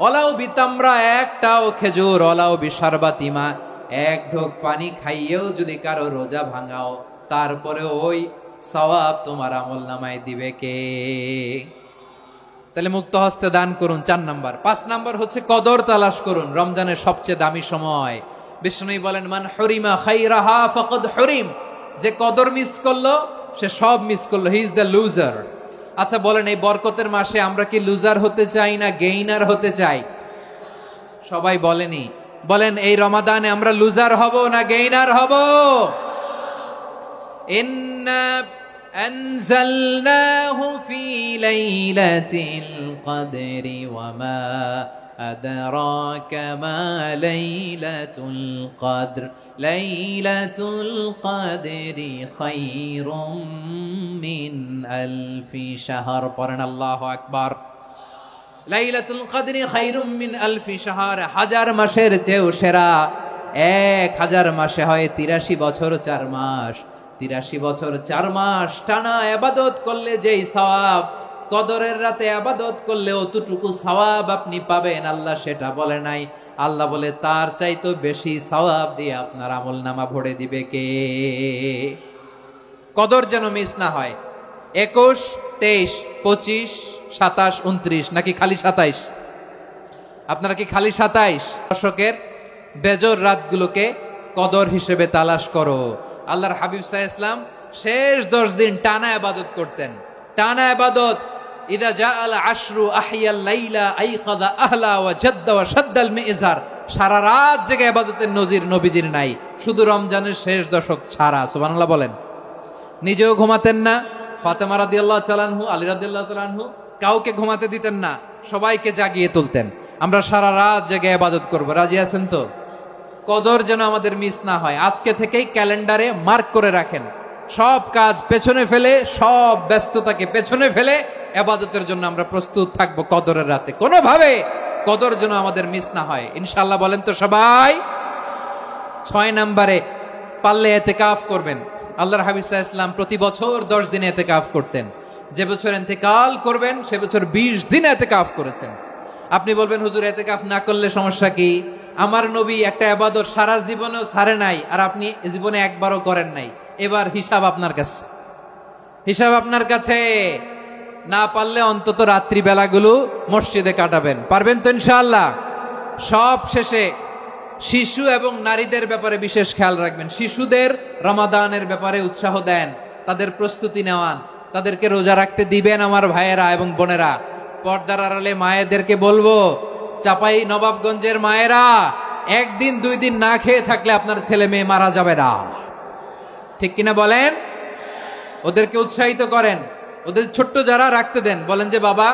ওয়ালাউ বিতামরা, 1টাও খেজুর, ওয়ালাউ বিশারবাতিমা, 1 ঢোক পানি খাইয়েও যদি কারো রোজা ভাঙাও, তারপরে ওই সওয়াব তোমার আমলনামায় দিবে কে? তাহলে মুক্ত হস্তে দান করুন, 4 নাম্বার। 5 নাম্বার হচ্ছে কদর তালাশ করুন। রমজানের সবচেয়ে দামি সময়। বিষ্ণু বলেন, মান হুরিমা খাইরাহা ফাকাদ হুরিম। যে কদর মিস করলো সে সব মিস করলো, হি ইজ দ্য লুজার। আচ্ছা বলেন, এই বরকতের মাসে আমরা কি লুজার হতে চাই না গেইনার হতে চাই? সবাই বলেনি। বলেন, এই রমাদানে আমরা লুজার হব না গেইনার হব? ইন্না আনজালনাহু ফি লাইলাতিল কদরি ওয়া মা আদরাকা মা লাইলাতুল কদর লাইলাতুল কদরি খায়রুম মিন আলফি শাহর। পড়েন আল্লাহু আকবার। লাইলাতুল কদরি খায়রুম মিন আলফি শাহর, 1000 মাসের চেয়েও সেরা। 1000 মাসে হয় 83 বছর 4 মাস। 83 বছর 4 মাস টানা ইবাদত করলে যেই সওয়াব, কদরের রাতে ইবাদত করলে অতটুকু সওয়াব আপনি পাবেন, আল্লাহ সেটা বলে নাই। আল্লাহ বলে তার চাইতে বেশি সওয়াব দিয়ে আপনার আমলনামা ভরে দিবে কে? কদর যেন মিস না হয়। 21, 23, 25, 27, 29 নাকি খালি 27? আপনারা কি খালি 27? দশকের বেজর রাতগুলোকে কদর হিসেবে তালাশ করো। আল্লাহর হাবিব সাল্লাল্লাহু আলাইহি ওয়াসাল্লাম শেষ 10 দিন টানা ইবাদত করতেন, টানা ইবাদত। ইদা জাআল আশরু আহিয়াল লাইলা আইকাযা আহলা ওয়া জাদ্দা ওয়া শাদ্দাল মিজার। সারা রাত জেগে ইবাদতের নজির নবীজির নাই, শুধু রমজানের শেষ দশক ছাড়া। সুবহানাল্লাহ বলেন। নিজেও ঘুমাতেন না, ফাতেমা রাদিয়াল্লাহু তাআলা আনহু, আলী রাদিয়াল্লাহু তাআলা আনহু কাউকে ঘুমাতে দিতেন না, সবাইকে জাগিয়ে তুলতেন। আমরা সারা রাত জেগে ইবাদত করব, রাজি আছেন তো? কদর যেন আমাদের মিস না হয়, আজকে থেকেই ক্যালেন্ডারে মার্ক করে রাখেন। সব কাজ পেছনে ফেলে, সব ব্যস্ততাকে পেছনে ফেলে ইবাদতের জন্য আমরা প্রস্তুত থাকবো কদরের রাতে। কোনোভাবে কদর যেন আমাদের মিস না হয়, ইনশাআল্লাহ বলেন তো সবাই। 6 নম্বরে পারলে ইতিকাফ করবেন। আল্লাহর হাবিব সাল্লাল্লাহু আলাইহি ওয়াসাল্লাম প্রতি বছর 10 দিন ইতিকাফ করতেন। যে বছর ইন্তেকাল করবেন সে বছর 20 দিন ইতিকাফ করেছেন। আপনি বলবেন হুজুর ইতিকাফ না করলে সমস্যা কি? আমার নবী একটা ইবাদত সারা জীবনেও ছাড়ে নাই, আর আপনি জীবনে একবারও করেন নাই। এবার হিসাব আপনার কাছে, হিসাব আপনার কাছে। না পারলে অন্তত রাত্রি বেলাগুলো মসজিদে কাটাবেন, পারবেন তো ইনশাআল্লাহ? সব শেষে শিশু এবং নারীদের ব্যাপারে বিশেষ খেয়াল রাখবেন। শিশুদের রমাদানের ব্যাপারে উৎসাহ দেন, তাদের প্রস্তুতি নেওয়ান, তাদেরকে রোজা রাখতে দিবেন। আমার ভাইয়েরা এবং বোনেরা, পর্দার আড়ালে মায়েদেরকে বলবো, চাপাই নবাবগঞ্জের মায়েরা, 1 দিন 2 দিন না খেয়ে থাকলে আপনার ছেলে মেয়ে মারা যাবে না, ঠিক কিনা বলেন? ওদেরকে উৎসাহিত করেন, ওদের ছোট্ট যারা রাখতে দেন, বলেন যে বাবা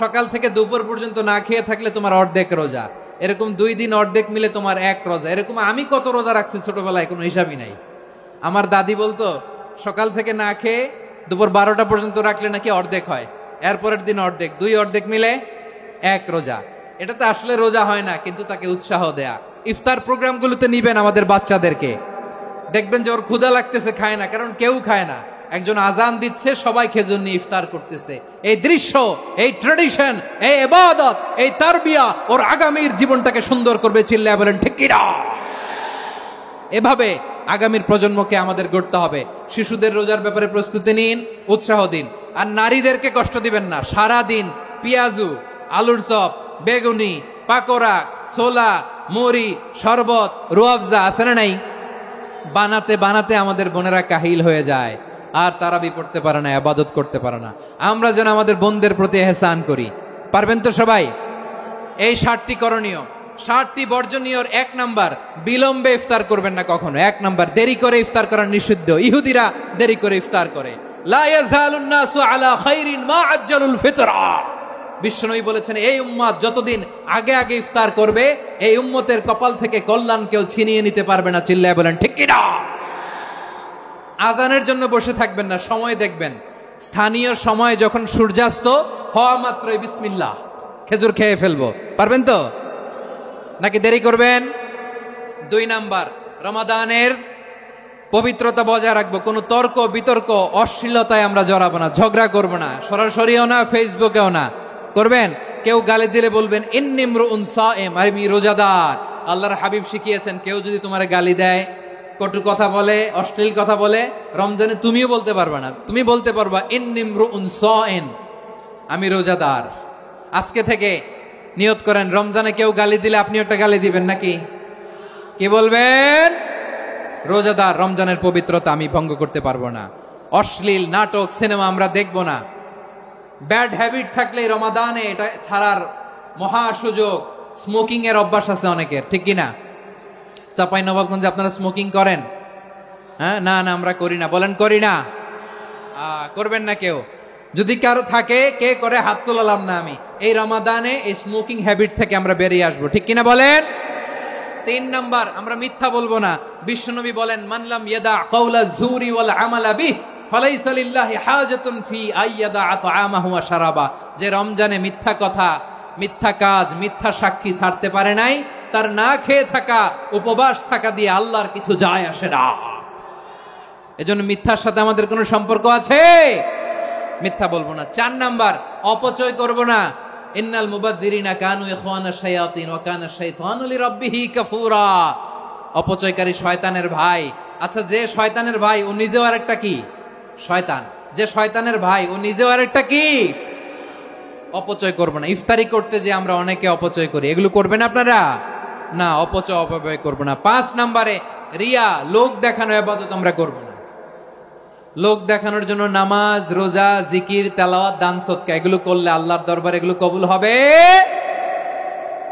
সকাল থেকে দুপুর পর্যন্ত না খেয়ে থাকলে তোমার অর্ধেক রোজা, এরকম 2 দিন অর্ধেক মিলে তোমার 1 রোজা। এরকম আমি কত রোজা রাখছি ছোটবেলায়, কোনো হিসাবই নাই। আমার দাদি বলতো সকাল থেকে না খেয়ে দুপুর 12টা পর্যন্ত রাখলে নাকি অর্ধেক হয়, এরপরের দিন অর্ধেক, 2 অর্ধেক মিলে 1 রোজা। এটা তো আসলে রোজা হয় না, কিন্তু তাকে উৎসাহ দেয়া। ইফতার প্রোগ্রামগুলোতে নিবেন আমাদের বাচ্চাদেরকে, দেখবেন যে ওর ক্ষুধা লাগতেছে, খায় না, কারণ কেউ খায় না। একজন আজান দিচ্ছে, সবাই খেজুর নিয়ে ইফতার করতেছে। এই দৃশ্য, এই ট্রেডিশন, এই ইবাদত, এই তারবিয়া ওর আগামীর জীবনটাকে সুন্দর করবে। চিল্লায় বলেন ঠিক কি না? এভাবে আগামীর প্রজন্মকে আমাদের গড়তে হবে। শিশুদের রোজার ব্যাপারে প্রস্তুতি নিন, উৎসাহ দিন। আর নারীদেরকে কষ্ট দিবেন না। সারা দিন পেঁয়াজু, আলুর চপ, বেগুনি, পাকোড়া, ছোলা, মুড়ি, শরবত, রুয়াবজা আছে না নাই, বানাতে বানাতে আমাদের বোনেরা কাহিল হয়ে যায়, আর তারাবি পড়তে পারে না, ইবাদত করতে পারে না। আমরা যেন আমাদের বোনদের প্রতি ইহসান করি, পারবেন তো সবাই? এই 7টি করণীয়, 7টি বর্জনীয়র 1 নাম্বার, বিলম্বে ইফতার করবেন না কখনো। 1 নাম্বার, দেরি করে ইফতার করা নিষিদ্ধ। ইহুদিরা দেরি করে ইফতার করে। লা ইয়াজালুন নাসু আলা খাইরিন মা আজ্জালুল ফিতরা। বিশ্বনবী বলেছেন, এই উম্মত যতদিন আগে আগে ইফতার করবে, এই উম্মতের কপাল থেকে কল্যাণ কেউ ছিনিয়ে নিতে পারবে না। চিল্লায় বলেন ঠিক কি না? আজানের জন্য বসে থাকবেন না, সময় দেখবেন। স্থানীয় সময় যখন সূর্যাস্ত হওয়া মাত্রই বিসমিল্লাহ, খেজুর খেয়ে ফেলবো, পারবেন তো? নাকি দেরি করবেন? 2 নাম্বার, রমাদানের পবিত্রতা বজায় রাখবো। কোনো তর্ক বিতর্ক অশ্লীলতায় আমরা জড়াবো না, ঝগড়া করবো না, সরাসরিও না, ফেসবুকেও না। করবেন? কেউ গালি দিলে বলবেন ইন্নী ইমরুউন সাইম, আমি রোজাদার। আল্লাহর হাবিব শিখিয়েছেন, কেউ যদি তোমার গালি দেয়, কটু কথা বলে, অশ্লীল কথা বলে, রমজানে তুমিও বলতে পারবে না। তুমি বলতে পারবা ইন্নী ইমরুউন সাইম, আমি রোজাদার। আজকে থেকে নিয়ত করেন, রমজানে কেউ গালি দিলে আপনি একটা গালি দিবেন নাকি? কি বলবেন? রোজাদার, রমজানের পবিত্রতা আমি ভঙ্গ করতে পারবো না। অশ্লীল নাটক, সিনেমা আমরা দেখবো না। ব্যাড হ্যাবিট থাকলে রমাদানে এটা ছাড়ার মহা সুযোগ। স্মোকিং এর অভ্যাস আছে অনেকের, ঠিক কিনা? চাপাই নবাবগঞ্জে আপনারা স্মোকিং করেন? হ্যাঁ, না না আমরা করি না। বলেন করি না? করবেন না কেউ? যদি কারো থাকে, কে করে হাত তোলালাম না আমি। এই রমাদানে এই স্মোকিং হ্যাবিট থেকে আমরা বেরিয়ে আসবো, ঠিক কিনা বলেন? 3 নাম্বার, আমরা মিথ্যা বলবো না। বিশ্বনবী বলেন, মানলাম ইয়াদা কাওলা যুরি ওয়াল আমালা বিহ ফালাইসা লিল্লাহি হাজাতুন ফি আইয়াদা তাআমাহু ওয়া শারাবা। যে রমজানে মিথ্যা কথা, মিথ্যা কাজ, মিথ্যা সাক্ষী ছাড়তে পারে নাই, তার না খেয়ে থাকা, উপবাস থাকা দিয়ে আল্লাহর কিছু যায় আসে না। এজন্য মিথ্যার সাথে আমাদের কোনো সম্পর্ক আছে? মিথ্যা বলবো না। 4 নাম্বার, অপচয় করব না। ইন্নাল মুবাযযিরিনা কানু ইখওয়ানাশ শায়াতিন ওয়া কানা শাইতানু লিরাব্বিহি কাফুরা। অপচয়কারী শয়তানের ভাই। আচ্ছা, যে শয়তানের ভাই ও নিজেও আরেকটা কি? শয়তান। যে শয়তানের ভাই ও নিজেও আরেকটা কি? অপচয় করব না। ইফতারি করতে যে আমরা অনেকে অপচয় করি, এগুলো করবেন আপনারা? না, অপচয় অপব্যয় করব না। 5 নাম্বারে রিয়া, লোক দেখানো ইবাদত আমরা করব না। লোক দেখানোর জন্য নামাজ, রোজা, জিকির, তেলাওয়াত, দান, সদকা এগুলো করলে আল্লাহর দরবারে এগুলো কবুল হবে।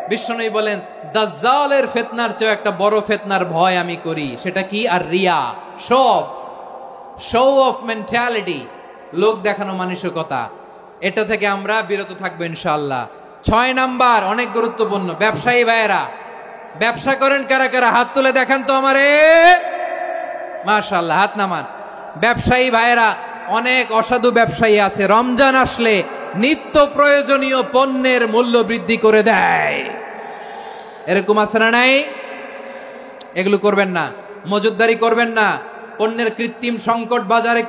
বিশ্বনবী বলেন, দাজ্জালের ফিতনার চেয়ে একটা বড় ফিতনার ভয় আমি করি, সেটা কি? আর রিয়া, শো অফ মেন্টালিটি, লোক দেখানো মানসিকতা। এটা থেকে আমরা বিরত থাকবো ইনশাআল্লাহ। 6 নাম্বার অনেক গুরুত্বপূর্ণ, ব্যবসায়ী ভাইয়েরা, ব্যবসা করেন কারা কারা? হাত তুলে দেখান তো আমারে। মাশাআল্লাহ, হাত নামান। ব্যবসায়ী ভাইয়েরা, অনেক অসাধু ব্যবসায়ী আছে, রমজান আসলে নিত্য প্রয়োজনীয় পণ্যের মূল্য বৃদ্ধি করে দেয়। এরকম আছে না নাই? এগুলো করবেন না, মজুদদারি করবেন না, পণ্যের কৃত্রিম সংকট বাজারে